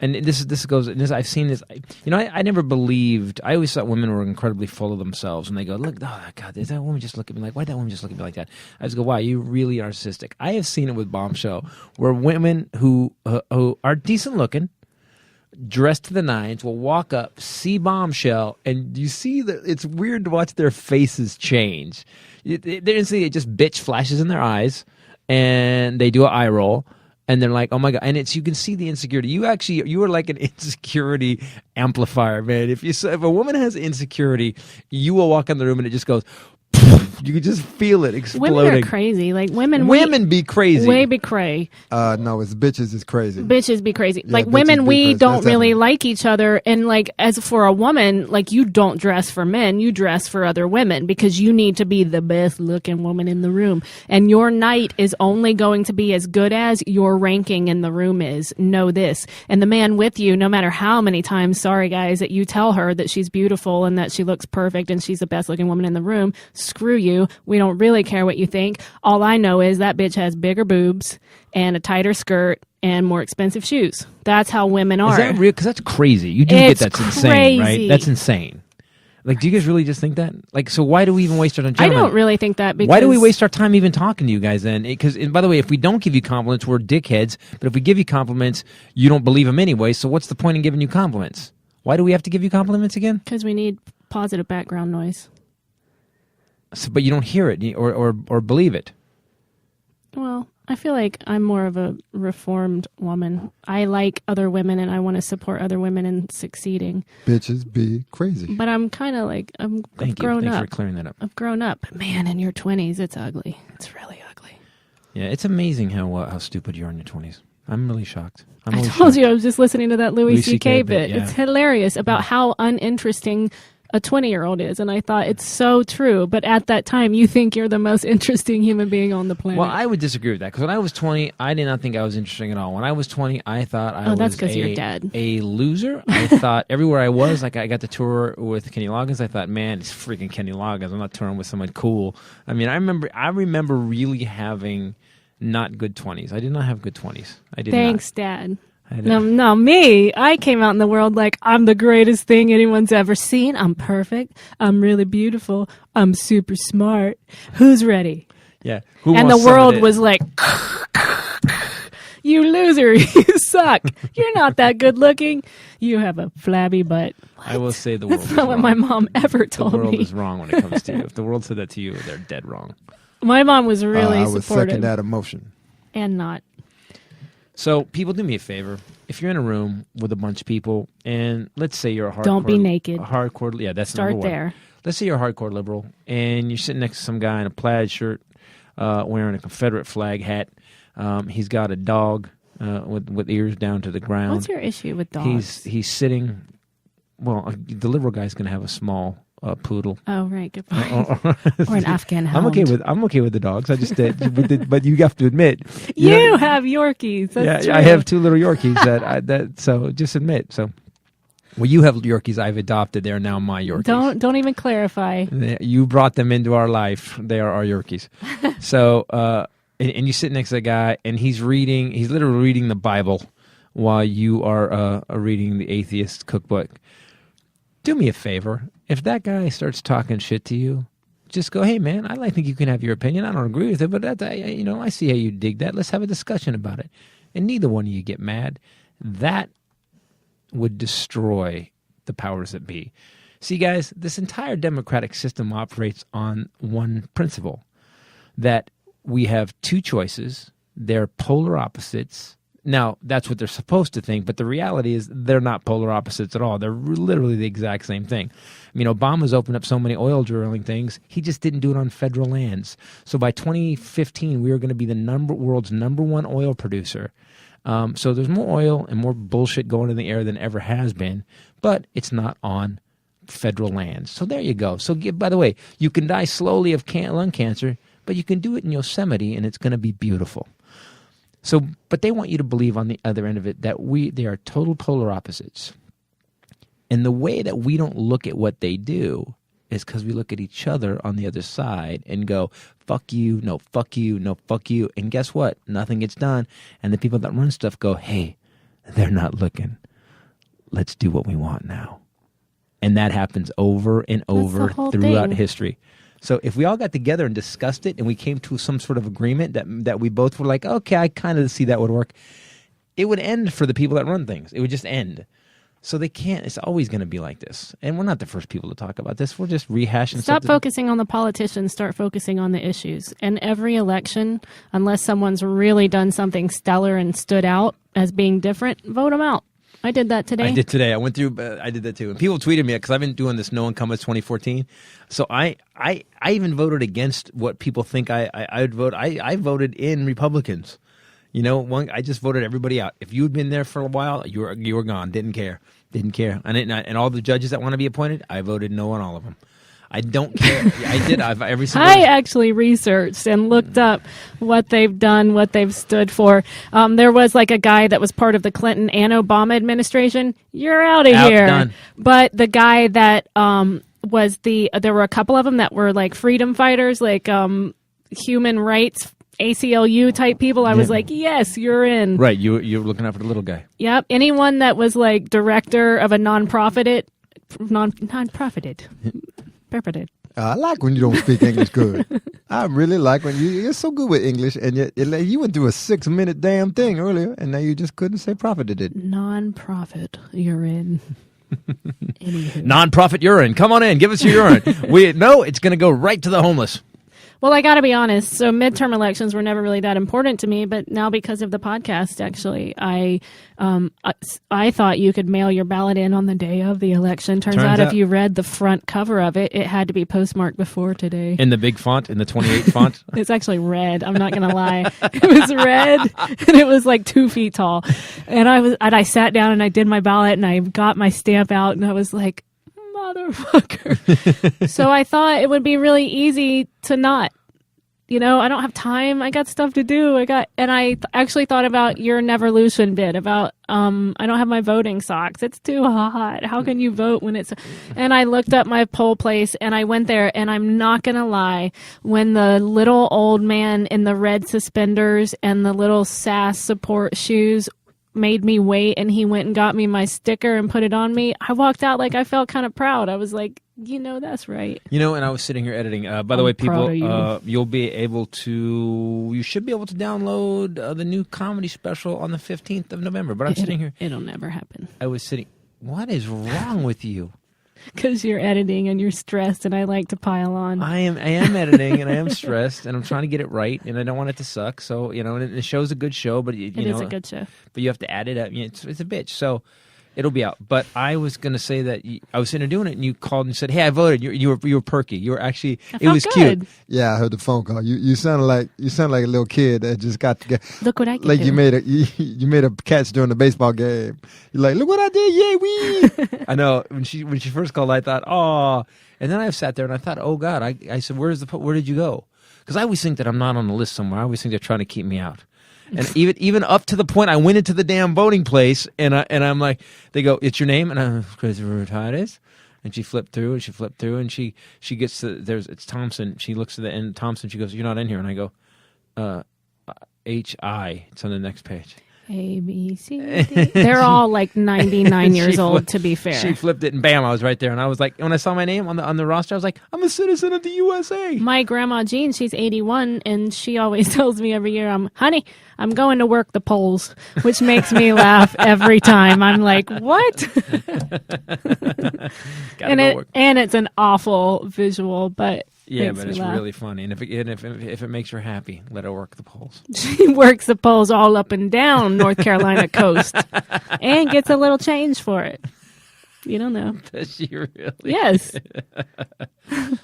and this goes. I've seen this. I never believed. I always thought women were incredibly full of themselves, and they go, "Look, oh God, did that woman just look at me like? Why did that woman just look at me like that?" I just go, "Wow, you really are narcissistic." I have seen it with Bombshell, where women who are decent looking, dressed to the nines, will walk up, see Bombshell, and you see that it's weird to watch their faces change. It just bitch flashes in their eyes, and they do an eye roll, and they're like, "Oh my God!" And you can see the insecurity. You are like an insecurity amplifier, man. If a woman has insecurity, you will walk in the room and it just goes. You could just feel it exploding. Women are crazy. Like women be crazy. Way be cray. No, it's bitches is crazy. Bitches be crazy. Yeah, like bitches women, be we crazy. don't That's really definitely- like each other. And like as for a woman, like you don't dress for men, you dress for other women because you need to be the best looking woman in the room. And your night is only going to be as good as your ranking in the room is. Know this. And the man with you, no matter how many times, sorry guys, that you tell her that she's beautiful and that she looks perfect and she's the best looking woman in the room, screw you. We don't really care what you think. All I know is that bitch has bigger boobs and a tighter skirt and more expensive shoes. That's how women are. Is that real? Because that's crazy. You do It's get that's insane, right? crazy. That's insane. Like, do you guys really just think that? Like, so why do we even waste our time? I don't really think that because... Why do we waste our time even talking to you guys then? Because, by the way, if we don't give you compliments, we're dickheads. But if we give you compliments, you don't believe them anyway. So what's the point in giving you compliments? Why do we have to give you compliments again? Because we need positive background noise. So, but you don't hear it or believe it. Well, I feel like I'm more of a reformed woman. I like other women and I want to support other women in succeeding. Bitches be crazy. But I'm kind of like, I've Thank you. grown Thanks up. for clearing that up. I've grown up. But man, in your 20s, it's ugly. It's really ugly. Yeah, it's amazing how stupid you are in your 20s. I'm really shocked. I'm I really told shocked. you I was just listening to that Louis Louis C.K. CK bit. yeah. It's hilarious about how uninteresting a 20-year-old is. And I thought it's so true. But at that time, you think you're the most interesting human being on the planet. Well, I would disagree with that because when I was 20, I did not think I was interesting at all. When I was 20, I thought I was that's 'cause you're dead. a loser. I thought everywhere I was, like I got to tour with Kenny Loggins. I thought, man, it's freaking Kenny Loggins. I'm not touring with someone cool. I mean, I remember really having not good 20s. I did not have good 20s. I did Thanks, Dad. not. I No, me. I came out in the world like I'm the greatest thing anyone's ever seen. I'm perfect. I'm really beautiful. I'm super smart. Who's ready? Yeah. Who And the wants some of world it? was like, you loser. You suck. You're not that good looking. You have a flabby butt. I will say the world That's is not what wrong. my mom ever The told world me. is wrong when it comes to you. If the world said that to you, they're dead wrong. My mom was really I would supportive second that emotion. and not. So, people, do me a favor. If you're in a room with a bunch of people, and let's say you're a hardcore... Don't be naked. Yeah, that's Start number one. there. Let's say you're a hardcore liberal, and you're sitting next to some guy in a plaid shirt, wearing a Confederate flag hat. He's got a dog with ears down to the ground. What's your issue with dogs? He's sitting... Well, the liberal guy's going to have a small poodle. Oh, right. Good point. Or an Afghan hound. I'm okay with the dogs. I just did, but you have to admit You have Yorkies. That's yeah, true. I have two little Yorkies so just admit. So, well, you have Yorkies I've adopted. They're now my Yorkies. Don't even clarify. You brought them into our life. They are our Yorkies. So, and you sit next to the guy, and he's literally reading the Bible while you are reading the atheist cookbook. Do me a favor. If that guy starts talking shit to you, just go, hey, man, I think you can have your opinion. I don't agree with it, but I see how you dig that. Let's have a discussion about it. And neither one of you get mad. That would destroy the powers that be. See, guys, this entire democratic system operates on one principle, that we have two choices. They're polar opposites. Now, that's what they're supposed to think, but the reality is they're not polar opposites at all. They're literally the exact same thing. I mean, Obama's opened up so many oil drilling things. He just didn't do it on federal lands. So by 2015, we are going to be the world's number one oil producer. So there's more oil and more bullshit going in the air than ever has been, but it's not on federal lands. So there you go. So, by the way, you can die slowly of lung cancer, but you can do it in Yosemite, and it's going to be beautiful. So, but they want you to believe on the other end of it that they are total polar opposites. And the way that we don't look at what they do is because we look at each other on the other side and go, fuck you, no, fuck you, no, fuck you. And guess what? Nothing gets done. And the people that run stuff go, hey, they're not looking. Let's do what we want now. And that happens over and over throughout history. So if we all got together and discussed it and we came to some sort of agreement that we both were like, okay, I kind of see that would work, it would end for the people that run things. It would just end. So they can't. It's always going to be like this. And we're not the first people to talk about this. We're just rehashing Stop something. focusing on the politicians. Start focusing on the issues. And every election, unless someone's really done something stellar and stood out as being different, vote them out. I did that today. I did today. I went through. I did that too. And people tweeted me because I've been doing this No One Comes 2014. So I even voted against what people think I would vote. I voted in Republicans. You know, I just voted everybody out. If you had been there for a while, you were gone. Didn't care. And all the judges that want to be appointed, I voted no on all of them. I don't care. I did. Every single. I actually researched and looked up what they've done, what they've stood for. There was like a guy that was part of the Clinton and Obama administration. You're out of here. Done. But the guy that was there were a couple of them that were like freedom fighters, like human rights, ACLU type people. I was like, yes, you're in. Right. You're looking out for the little guy. Yep. Anyone that was like director of a non-profited. Purported. I like when you don't speak English good. I really like when you're so good with English, and yet you went through a 6-minute damn thing earlier, and now you just couldn't say profited it. Non-profit urine. Anywho. Non-profit urine. Come on in. Give us your urine. It's going to go right to the homeless. Well, I got to be honest. So midterm elections were never really that important to me, but now because of the podcast, actually, I thought you could mail your ballot in on the day of the election. Turns out if you read the front cover of it, it had to be postmarked before today. In the big font, in the 28 font? It's actually red. I'm not going to lie. It was red, and it was like 2 feet tall. And I sat down and I did my ballot, and I got my stamp out, and I was like, motherfucker. So I thought it would be really easy to not. I don't have time. I got stuff to do. I actually thought about your Neverlution bit about, I don't have my voting socks. It's too hot. How can you vote when it's, and I looked up my poll place and I went there, and I'm not going to lie. When the little old man in the red suspenders and the little SAS support shoes made me wait, and he went and got me my sticker and put it on me, I walked out like I felt kind of proud. I was like, that's right. And I was sitting here editing. By the way, people, you should be able to download the new comedy special on the 15th of November. But I'm sitting here. It'll never happen. I was sitting. What is wrong with you? Because you're editing and you're stressed, and I like to pile on. I am editing, and I am stressed, and I'm trying to get it right, and I don't want it to suck. So and the show's a good show, but it is a good show. But you have to add it up. It's a bitch. So it'll be out. But I was going to say that I was sitting there doing it, and you called and said, "Hey, I voted." You were perky. You were actually. It was good. Cute. Yeah, I heard the phone call. You sound like a little kid that just got to get. Look what I can like do. You made a catch during the baseball game. You're like, look what I did, yay wee! I know when she first called, I thought, oh, and then I sat there and I thought, oh God, I said, where did you go? Because I always think that I'm not on the list somewhere. I always think they're trying to keep me out. And even up to the point I went into the damn voting place, and I'm like, they go, it's your name, and I'm Christopher Titus, and she flipped through and she gets to it's Thompson. She looks at the end, Thompson. She goes, you're not in here, and I go, H.I. It's on the next page. A, B, C, D. They're all like 99 years old, to be fair. She flipped it, and bam, I was right there. And I was like, when I saw my name on the roster, I was like, I'm a citizen of the USA. My grandma Jean, she's 81, and she always tells me every year, honey, I'm going to work the polls, which makes me laugh every time. I'm like, what? And it's an awful visual, but yeah, but it's really funny. And if it makes her happy, let her work the polls. She works the polls all up and down North Carolina coast and gets a little change for it. You don't know. Does she really? Yes.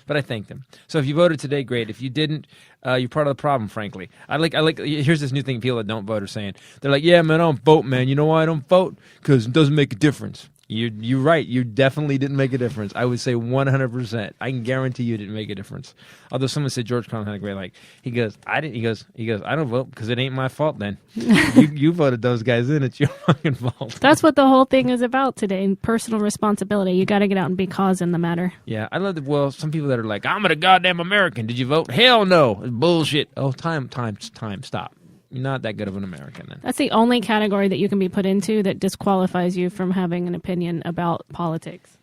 But I thank them. So if you voted today, great. If you didn't, you're part of the problem, frankly. I like. Here's this new thing people that don't vote are saying. They're like, yeah, man, I don't vote, man. You know why I don't vote? Because it doesn't make a difference. You're right. You definitely didn't make a difference. I would say 100%. I can guarantee you didn't make a difference. Although someone said George Carlin had a great he goes, I didn't. He goes, I don't vote because it ain't my fault. Then you voted those guys in. It's your fucking fault. That's what the whole thing is about today. Personal responsibility. You got to get out and be cause in the matter. Yeah, I love some people that are like, I'm a goddamn American. Did you vote? Hell no. It's bullshit. Oh, time. Stop. You're not that good of an American then. That's the only category that you can be put into that disqualifies you from having an opinion about politics.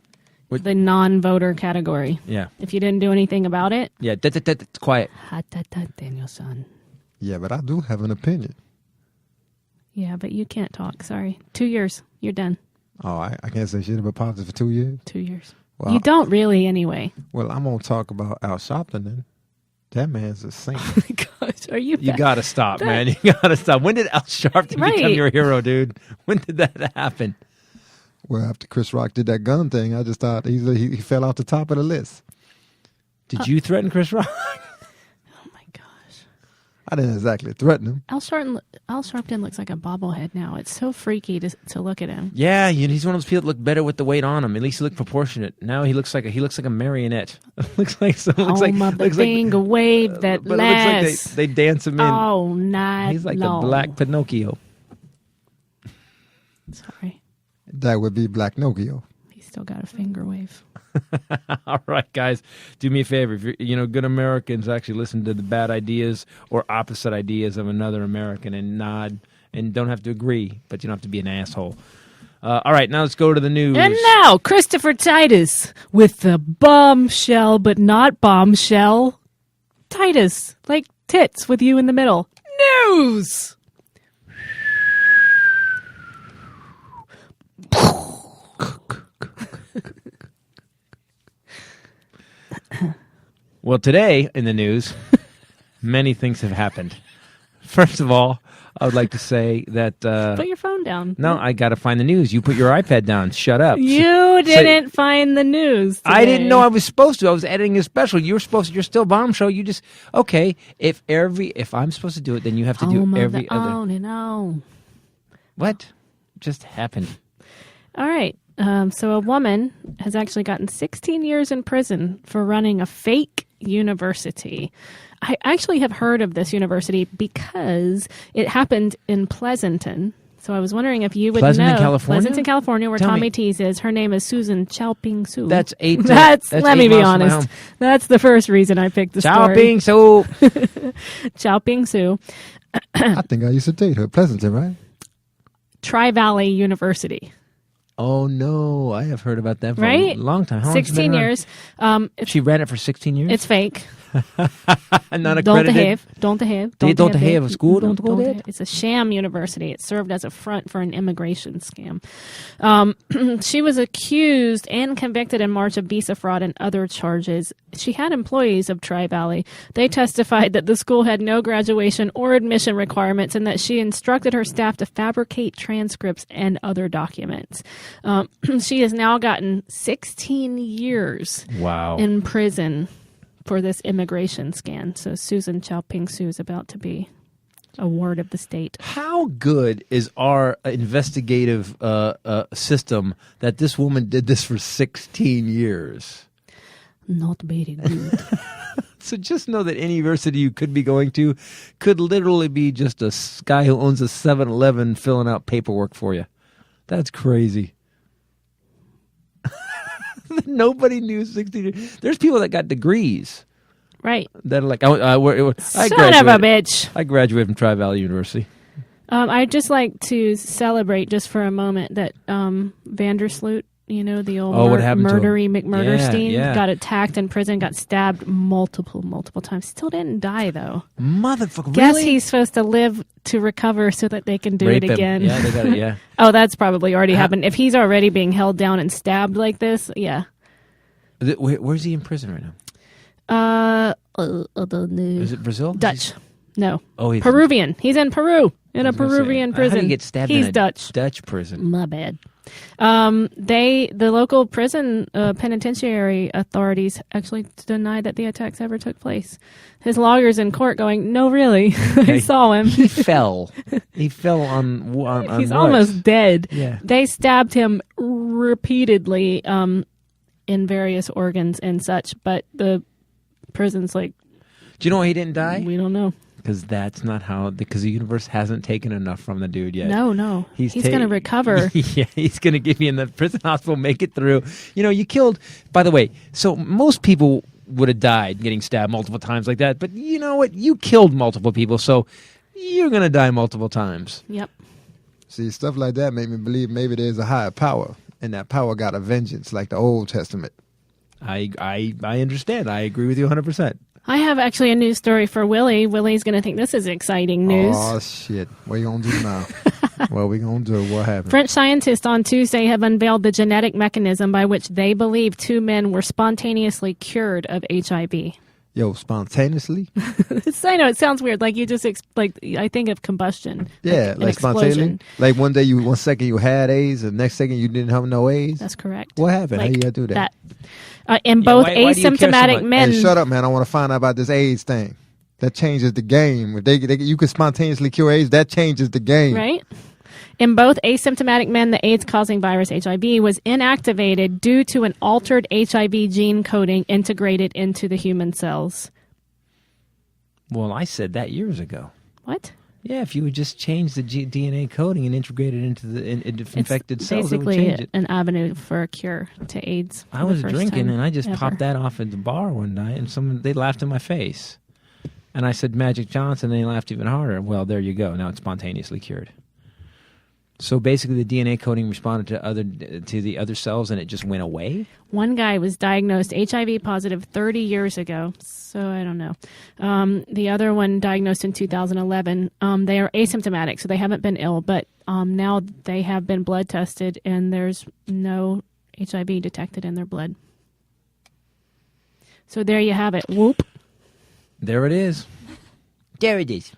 The non-voter category. Yeah. If you didn't do anything about it. Yeah, quiet. Danielson. Yeah, but I do have an opinion. Yeah, but you can't talk. Sorry. 2 years. You're done. Oh, I can't say shit about politics for 2 years? 2 years. Well, you don't really anyway. Well, I'm going to talk about Al Sharpton then. That man's a saint. Oh my gosh, are you? You got to stop, man. You got to stop. When did Al Sharpton become your hero, dude? When did that happen? Well, after Chris Rock did that gun thing, I just thought he fell off the top of the list. Did you threaten Chris Rock? Oh my gosh. I didn't exactly threaten him. Al Sharpton looks like a bobblehead now. It's so freaky to look at him. Yeah, he's one of those people that look better with the weight on him. At least he looked proportionate. Now he looks like a marionette. looks like Wave that but lasts. It looks like they dance him in. Oh, night He's like long. the black Pinocchio. Sorry. That would be Black Nokia. He's still got a finger wave. All right, guys, do me a favor. If you're, good Americans actually listen to the bad ideas or opposite ideas of another American and nod and don't have to agree, but you don't have to be an asshole. All right, now let's go to the news. And now, Christopher Titus with the bombshell, but not bombshell. Titus, like tits with you in the middle. News! Well, today in the news, many things have happened. First of all, I would like to say that... Put your phone down. No, I got to find the news. You put your iPad down. Shut up. You didn't find the news today. I didn't know I was supposed to. I was editing a special. You're still Bombshell. You just... Okay, if I'm supposed to do it, then you have to do every other... On and on. What just happened? All right. So a woman has actually gotten 16 years in prison for running a fake university. I actually have heard of this university because it happened in Pleasanton. So I was wondering if you would know. California? California, where Tell Tommy me. T's is. Her name is Susan Xiaoping Su. That's eight. Let me be miles from my honest. home. That's the first reason I picked the story. Xiaoping Su. Xiaoping Su. I think I used to date her. Pleasanton, right? Tri-Valley University. Oh, no. I have heard about that for Right? a long time. How long has it 16 been years. She ran it for 16 years? It's fake. Not Don't accredited? behave. They don't behave at school? Don't go there? It's a sham university. It served as a front for an immigration scam. She was accused and convicted in March of visa fraud and other charges. She had employees of Tri-Valley. They testified that the school had no graduation or admission requirements and that she instructed her staff to fabricate transcripts and other documents. She has now gotten 16 years Wow. in prison for this immigration scam. So Susan Xiaoping Su is about to be a ward of the state. How good is our investigative system that this woman did this for 16 years? Not very good. So just know that any university you could be going to could literally be just a guy who owns a 7-Eleven filling out paperwork for you. That's crazy. Nobody knew 16 years. There's people that got degrees. Right. That are like, Son of a bitch. I graduated from Tri-Valley University. I'd just like to celebrate just for a moment that Vandersloot, the old what happened to him? murdery McMurderstein, Yeah. got attacked in prison, got stabbed multiple times. Still didn't die, though. Motherfucker, Guess really? he's supposed to live to recover so that they can do Rape it him. again. Yeah, they got it, yeah. Oh, that's probably already happened. If he's already being held down and stabbed like this, yeah. Where's he in prison right now? Is it Brazil? Dutch. No. Oh, he's Peruvian. He's in Peru. In a I was gonna say, Peruvian how prison. do you get stabbed He's in a Dutch. Dutch prison? My bad. The local prison penitentiary authorities actually denied that the attacks ever took place. His lawyers in court going, no, really, I saw him. He fell. He fell on He's rugs. almost dead. Yeah. They stabbed him repeatedly in various organs and such, but the prison's like, Do you know why he didn't die? we don't know. Because that's not how. Because the universe hasn't taken enough from the dude yet. No. He's going to recover. Yeah, he's going to give you in the prison hospital, make it through. You killed. By the way, so most people would have died getting stabbed multiple times like that. But you know what? You killed multiple people, so you're going to die multiple times. Yep. See, stuff like that make me believe maybe there's a higher power, and that power got a vengeance like the Old Testament. I understand. I agree with you 100%. I have actually a news story for Willie. Willie's going to think this is exciting news. Oh, shit. What you going to do now? What we going to do? What happened? French scientists on Tuesday have unveiled the genetic mechanism by which they believe two men were spontaneously cured of HIV. Yo, spontaneously? I know it sounds weird. Like you just like I think of combustion. Yeah, an like spontaneously. explosion. Like one second you had AIDS, and the next second you didn't have no AIDS. That's correct. What happened? Like How you gotta do that? In both why do you care so asymptomatic much? men. Hey, shut up, man! I want to find out about this AIDS thing. That changes the game. If you could spontaneously cure AIDS, that changes the game. Right? In both asymptomatic men, the AIDS-causing virus HIV was inactivated due to an altered HIV gene coding integrated into the human cells. Well, I said that years ago. What? Yeah, if you would just change the DNA coding and integrate it into the infected It's cells, it would basically change it. an avenue for a cure to AIDS. I for was the first drinking time and I just ever. popped that off at the bar one night, and they laughed in my face. And I said Magic Johnson, and they laughed even harder. Well, there you go. Now it's spontaneously cured. So basically, the DNA coding responded to the other cells, and it just went away. One guy was diagnosed HIV positive 30 years ago, so I don't know. The other one diagnosed in 2011. They are asymptomatic, so they haven't been ill, but now they have been blood tested, and there's no HIV detected in their blood. So there you have it. Whoop. There it is. There it is.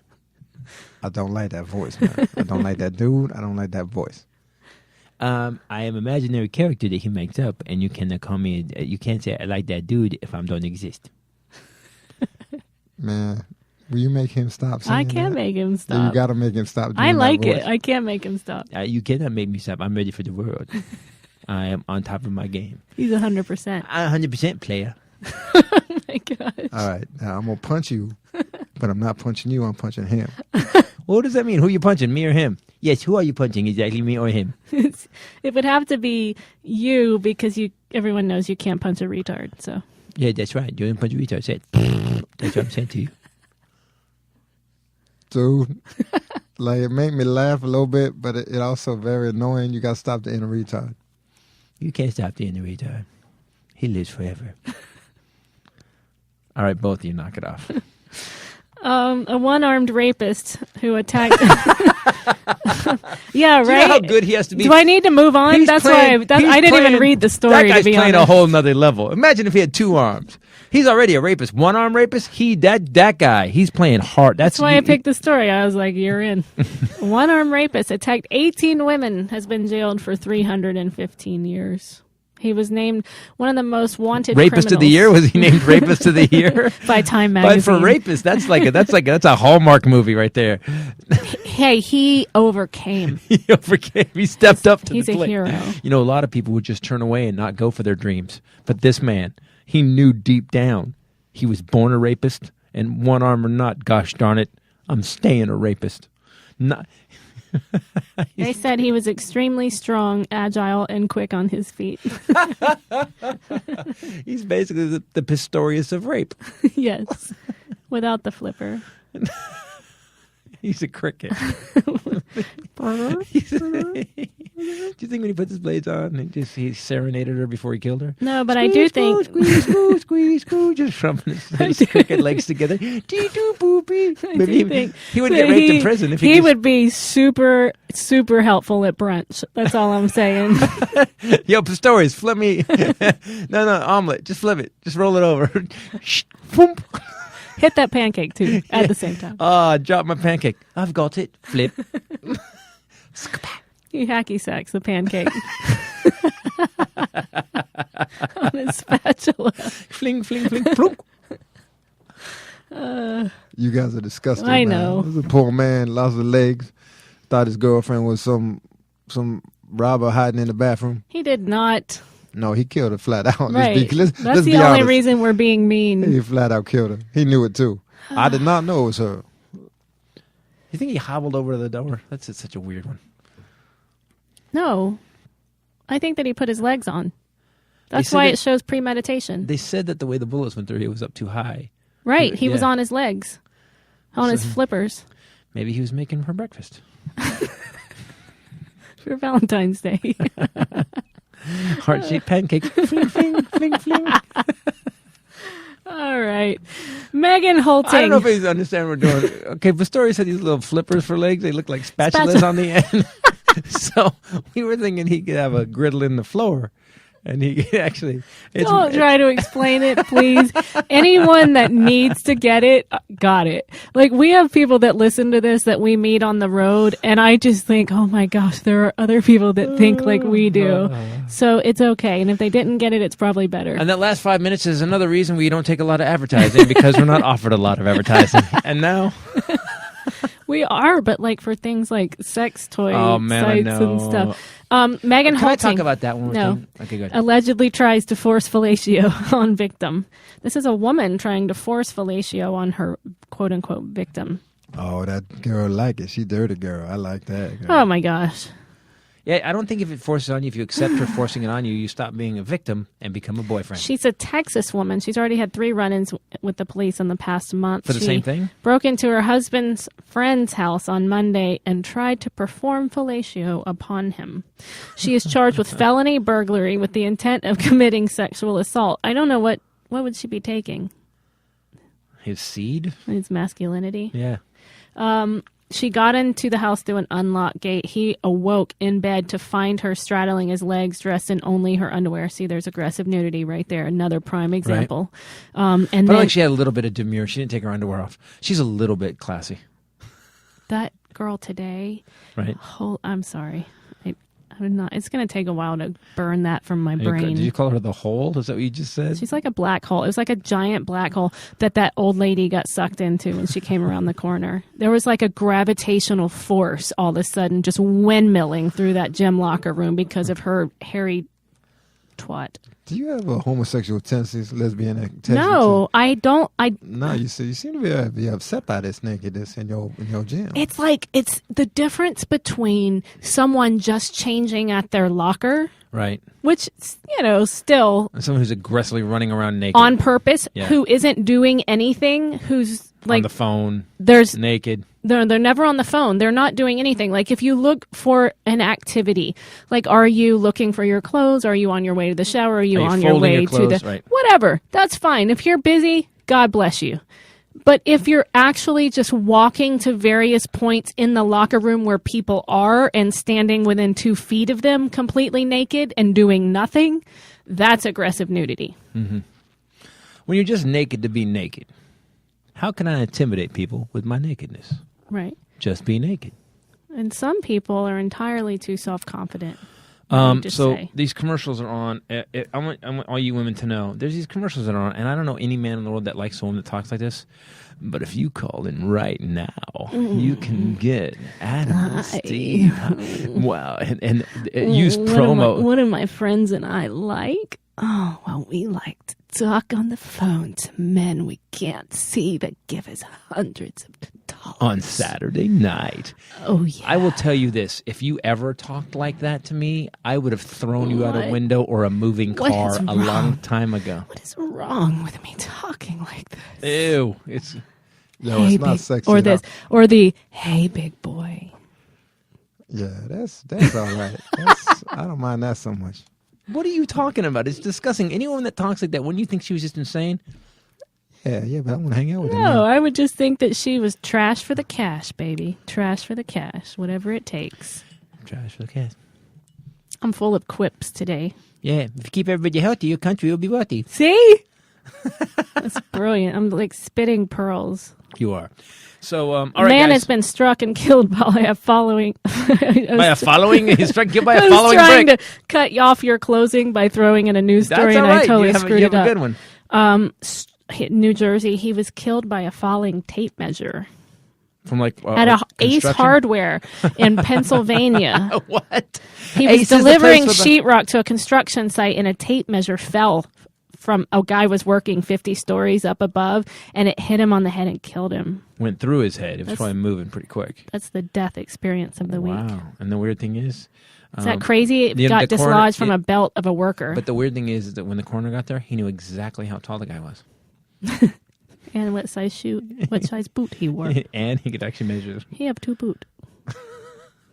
I don't like that voice, man. I don't like that dude. I don't like that voice. I am imaginary character that he makes up, and you cannot call me. You can't say I like that dude if I don't exist. Man, will you make him stop saying I can't that? make him Yeah, stop. you got to make him stop doing I that like voice. it. I can't make him stop. You cannot make me stop. I'm ready for the world. I am on top of my game. He's 100%. I'm 100% player. Oh my gosh. All right, now I'm going to punch you, but I'm not punching you. I'm punching him. What does that mean? Who you punching, me or him? Yes, who are you punching? Exactly, me or him? It would have to be you because everyone knows you can't punch a retard. So Yeah, that's right. You didn't punch a retard. Said. That's what I'm saying to you. Dude, like it made me laugh a little bit, but it also very annoying. You got to stop the inner retard. You can't stop the inner retard. He lives forever. All right, both of you knock it off. a one-armed rapist who attacked. Yeah, right. Do you know how good he has to be? Do I need to move on? He's That's playing- why I didn't even read the story. That guy's to be playing honest. a whole nother level. Imagine if he had two arms. He's already a rapist. One arm rapist. That guy. He's playing hard. That's why I picked the story. I was like, "You're in." One-armed rapist attacked 18 women, has been jailed for 315 years. He was named one of the most wanted Rapist of the year. Was he named Rapist of the Year? by Time But magazine. for rapist, that's a Hallmark movie right there. Hey, he overcame. He overcame. He stepped up to He's the a plate. hero. You know, a lot of people would just turn away and not go for their dreams. But this man, he knew deep down he was born a rapist, and one arm or not, gosh darn it, I'm staying a rapist. Not. They said he was extremely strong, agile, and quick on his feet. He's basically the Pistorius of rape. Yes, without the flipper. He's a cricket. Do you think when he put his blades on, he serenaded her before he killed her? No, but I do think Squeeze, just rubbing his cricket legs together. I Maybe do think he would that get raped in prison if he could- would be super, super helpful at brunch. That's all I'm saying. Yo, Pistorius, flip me. No, omelet. Just flip it. Just roll it over. Boom. Hit that pancake too at the same time. Ah, drop my pancake. I've got it. Flip. He hacky sacks the pancake on his spatula. Fling, plunk. You guys are disgusting. I man. know. This is a poor man, lost his legs. Thought his girlfriend was some robber hiding in the bathroom. He did not. No, he killed her flat out. Right. Let's That's be the only honest. reason we're being mean. He flat out killed her. He knew it too. I did not know it was her. You think he hobbled over to the door? That's such a weird one. No. I think that he put his legs on. That's said why that- it shows premeditation. They said that the way the bullets went through, he was up too high. Right. He was Yeah. on his legs. On his flippers. Maybe he was making her breakfast. For Valentine's Day. Heart-shaped pancakes. Fling, fling, fling, fling. All right. Megan Holting. I don't know if he's understand what we're doing. Okay, Pistorius had these little flippers for legs. They look like spatulas Spatula. on the end. So we were thinking he could have a griddle in the floor And he actually... Don't try to explain it, please. Anyone that needs to get it, got it. Like, we have people that listen to this that we meet on the road, and I just think, oh my gosh, there are other people that think like we do. So it's okay. And if they didn't get it, it's probably better. And that last 5 minutes is another reason we don't take a lot of advertising, because we're not offered a lot of advertising. And now... We are, but like for things like sex toy sites and stuff. Megan Can I Halting, talk about that one more no, time? Okay, go ahead. allegedly tries to force fellatio on victim. This is a woman trying to force fellatio on her quote-unquote victim. Oh, that girl like it. She dirty girl. I like that girl. Oh, my gosh. Yeah, I don't think if it forces on you, if you accept her forcing it on you, you stop being a victim and become a boyfriend. She's a Texas woman. She's already had 3 run-ins with the police in the past month. For the same thing? Broke into her husband's friend's house on Monday and tried to perform fellatio upon him. She is charged with felony burglary with the intent of committing sexual assault. I don't know what would she be taking? His seed? His masculinity. Yeah. She got into the house through an unlocked gate. He awoke in bed to find her straddling his legs, dressed in only her underwear. See, there's aggressive nudity right there. Another prime example. Right. But like she had a little bit of demure. She didn't take her underwear off. She's a little bit classy. That girl today. Right. I'm sorry. I'm not. It's going to take a while to burn that from my brain. Did you call her the hole? Is that what you just said? She's like a black hole. It was like a giant black hole that old lady got sucked into when she came around the corner. There was like a gravitational force all of a sudden just windmilling through that gym locker room because of her hairy twat. Do you have a homosexual tendencies, lesbian tendencies? No, I don't. No, you seem to be upset by this nakedness in your gym. It's like it's the difference between someone just changing at their locker, right? Which still And someone who's aggressively running around naked on purpose, Yeah. who isn't doing anything, who's like on the phone, there's naked. They're never on the phone. They're not doing anything. Like if you look for an activity, like are you looking for your clothes? Are you on your way to the shower? Are you on your folding way your clothes? to the Right. whatever? That's fine. If you're busy, God bless you. But if you're actually just walking to various points in the locker room where people are and standing within 2 feet of them completely naked and doing nothing, that's aggressive nudity. Mm-hmm. When you're just naked to be naked, how can I intimidate people with my nakedness? Right. Just be naked. And some people are entirely too self-confident. These commercials are on. I want all you women to know. There's these commercials that are on, and I don't know any man in the world that likes a woman that talks like this. But if you call in right now, you can get Adam and Steve. Wow, and use promo. What do my friends and I like? Oh, well, we like to talk on the phone to men we can't see that give us hundreds of dollars. On Saturday night. Oh, yeah. I will tell you this. If you ever talked like that to me, I would have thrown you out a window or a moving car a long time ago. What is wrong with me talking like this? Ew. It's it's not sexy. Or this. Or the, hey, big boy. Yeah, that's all right. I don't mind that so much. What are you talking about? It's disgusting. Any woman that talks like that, wouldn't you think she was just insane? Yeah, but I want to hang out with her. No, I would just think that she was trash for the cash, baby. Trash for the cash, whatever it takes. Trash for the cash. I'm full of quips today. Yeah, if you keep everybody healthy, your country will be wealthy. See? That's brilliant. I'm like spitting pearls. You are. So, all right, man guys. has been struck and killed by a following. By a following? He's struck killed by a following I was trying brick. to cut off your closing by throwing in a news story, That's all and right. I totally you screwed have it a up. good one. New Jersey, he was killed by a falling tape measure From like at a Ace construction? Hardware in Pennsylvania. What? He was Ace is the delivering place for the- sheetrock to a construction site, and a tape measure fell from a guy was working 50 stories up above, and it hit him on the head and killed him. Went through his head. It was That's- probably moving pretty quick. That's the death experience of the week. Wow. And the weird thing is... Is that crazy? It got the coroner- dislodged from a belt of a worker. But the weird thing is that when the coroner got there, he knew exactly how tall the guy was. And what size boot he wore. And he could actually measure. He have 2 boot.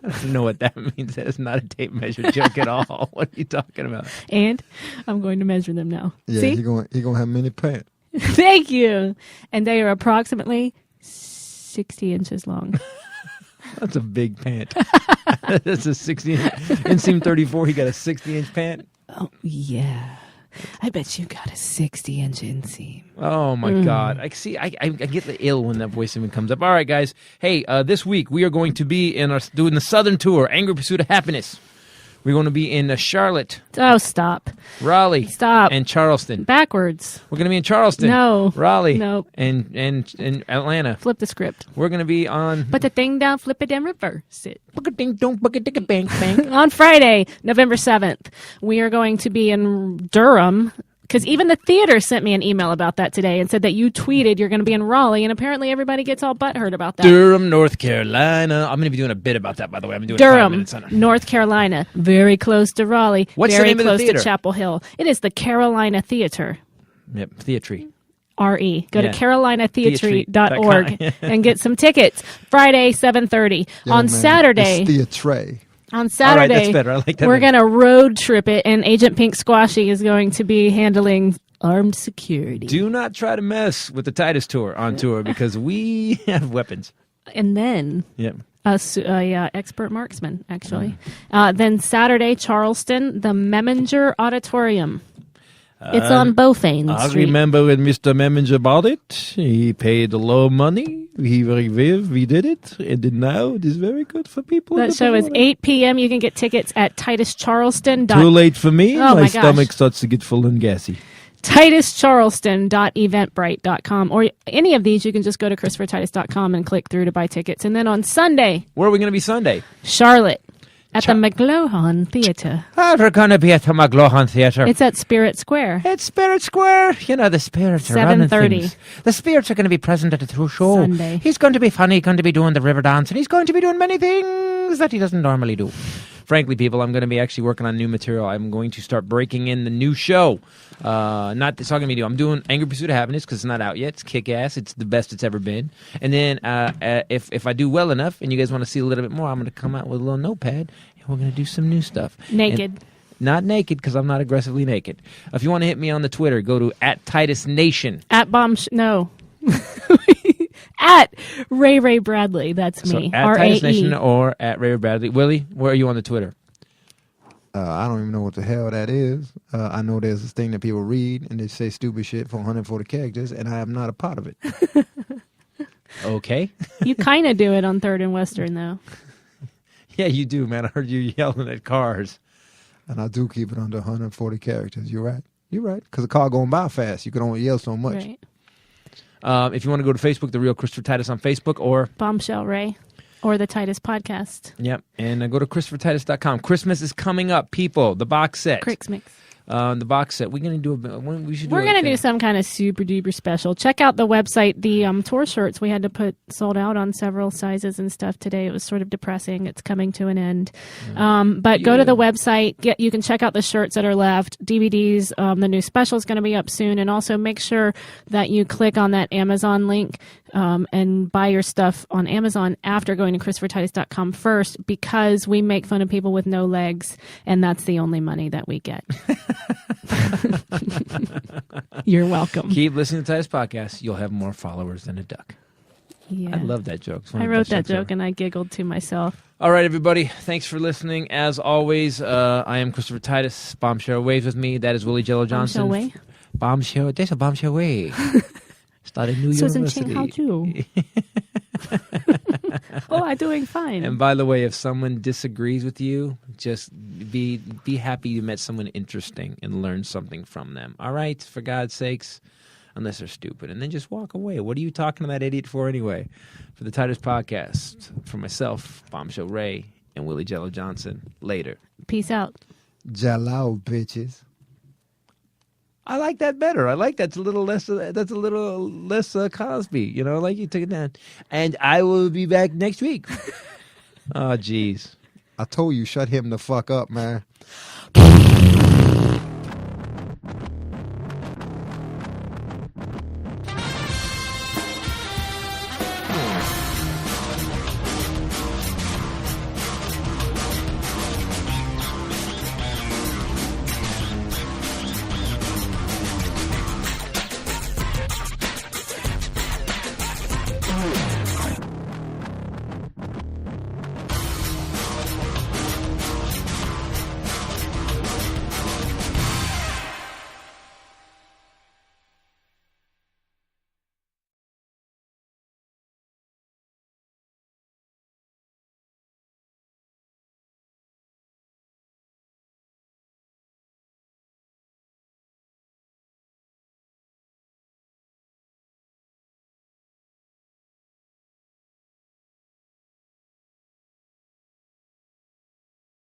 I don't know what that means. That is not a tape measure joke at all. What are you talking about? And I'm going to measure them now. Yeah, See? he gonna have many pants. Thank you. And they are approximately 60 inches long. That's a big pant. That's a 60 inch. Inseam 34, he got a 60-inch pant. Oh, yeah. I bet you got a 60-inch inseam. Oh my God! I get the ill when that voice even comes up. All right, guys. Hey, this week we are going to be doing the Southern Tour, Angry Pursuit of Happiness. We're going to be in Charlotte. Oh, stop. Raleigh. Stop. And Charleston. Backwards. We're going to be in Charleston. No. Raleigh. Nope. And Atlanta. Flip the script. We're going to be on... Put the thing down, flip it, and reverse it. Bang, bang. On Friday, November 7th, we are going to be in Durham, because even the theater sent me an email about that today and said that you tweeted you're going to be in Raleigh, and apparently everybody gets all butthurt about that. Durham, North Carolina. I'm going to be doing a bit about that, by the way. I'm doing Durham, 5 minutes on it. North Carolina. Very close to Raleigh. What's the very name of the close theater? to Chapel Hill. It is the Carolina Theater. Yep, Theatre. RE. Go Yeah. to carolinatheatre.org and get some tickets. Friday, 7:30. On Saturday. It's theatre. On Saturday, All right, that's better. I like that. we're better. going to road trip it, and Agent Pink Squashy is going to be handling armed security. Do not try to mess with the Titus tour on tour because we have weapons. And then Yep. expert marksman, actually. Then Saturday, Charleston, the Meminger Auditorium. It's on Beaufane I Street. remember when Mr. Meminger bought it. He paid a lot of money. We did it, and then now it is very good for people. That show is 8 p.m. You can get tickets at TitusCharleston. Too late for me. Oh, my gosh. Stomach starts to get full and gassy. TitusCharleston.eventbrite.com. Or any of these, you can just go to ChristopherTitus.com and click through to buy tickets. And then on Sunday, Where are we going to be Sunday? Charlotte at the McLohan Theater. We're going to be at the McLaughlin Theatre. It's at Spirit Square. It's Spirit Square. You know, the spirits are running 7:30. things. The spirits are going to be present at the true show. Sunday. He's going to be funny, going to be doing the river dance, and he's going to be doing many things that he doesn't normally do. Frankly, people, I'm going to be actually working on new material. I'm going to start breaking in the new show. It's all going to be new. I'm doing Angry Pursuit of Happiness because it's not out yet. It's kick-ass. It's the best it's ever been. And then if I do well enough and you guys want to see a little bit more, I'm going to come out with a little notepad and we're going to do some new stuff. Naked. And not naked because I'm not aggressively naked. If you want to hit me on the Twitter, go to @TitusNation. No. At Ray Bradley. That's me. So @TitusNation RAE. or @Ray Bradley. Willie, where are you on the Twitter? I don't even know what the hell that is. I know there's this thing that people read and they say stupid shit for 140 characters, and I am not a part of it. Okay. You kind of do it on 3rd and Western, though. Yeah, you do, man. I heard you yelling at cars. And I do keep it under 140 characters. You're right. You're right. Because the car going by fast. You can only yell so much. Right. If you want to go to Facebook, The Real Christopher Titus on Facebook, or Bombshell Rae or the Titus Podcast. Yep, and go to ChristopherTitus.com. Christmas is coming up, people. The box set. Cricks Mix. The box set. We're gonna do We're gonna do some kind of super duper special. Check out the website. The tour shirts we had to put sold out on several sizes and stuff today. It was sort of depressing. It's coming to an end. But go to the website. You can check out the shirts that are left. DVDs. The new special is going to be up soon. And also make sure that you click on that Amazon link and buy your stuff on Amazon after going to ChristopherTitus.com first, because we make fun of people with no legs, and that's the only money that we get. You're welcome. Keep listening to Titus Podcast. You'll have more followers than a duck. Yeah. I love that joke. I wrote that joke and I giggled to myself. All right, everybody. Thanks for listening. As always, I am Christopher Titus. Bombshell Waves with me. That is Willie Jello Johnson. Bombshell Way? Bombshell. There's a Bombshell Way. Started New Susan University. Ching, how Oh, I'm doing fine. And by the way, if someone disagrees with you, just be happy you met someone interesting and learn something from them. All right? For God's sakes, unless they're stupid. And then just walk away. What are you talking to that idiot for anyway? For the Titus Podcast, for myself, Bombshell Rae, and Willie Jello Johnson. Later. Peace out. Jello, bitches. I like that better. I like that's a little less Cosby. You know, like you took it down. And I will be back next week. Oh, jeez. I told you, shut him the fuck up, man.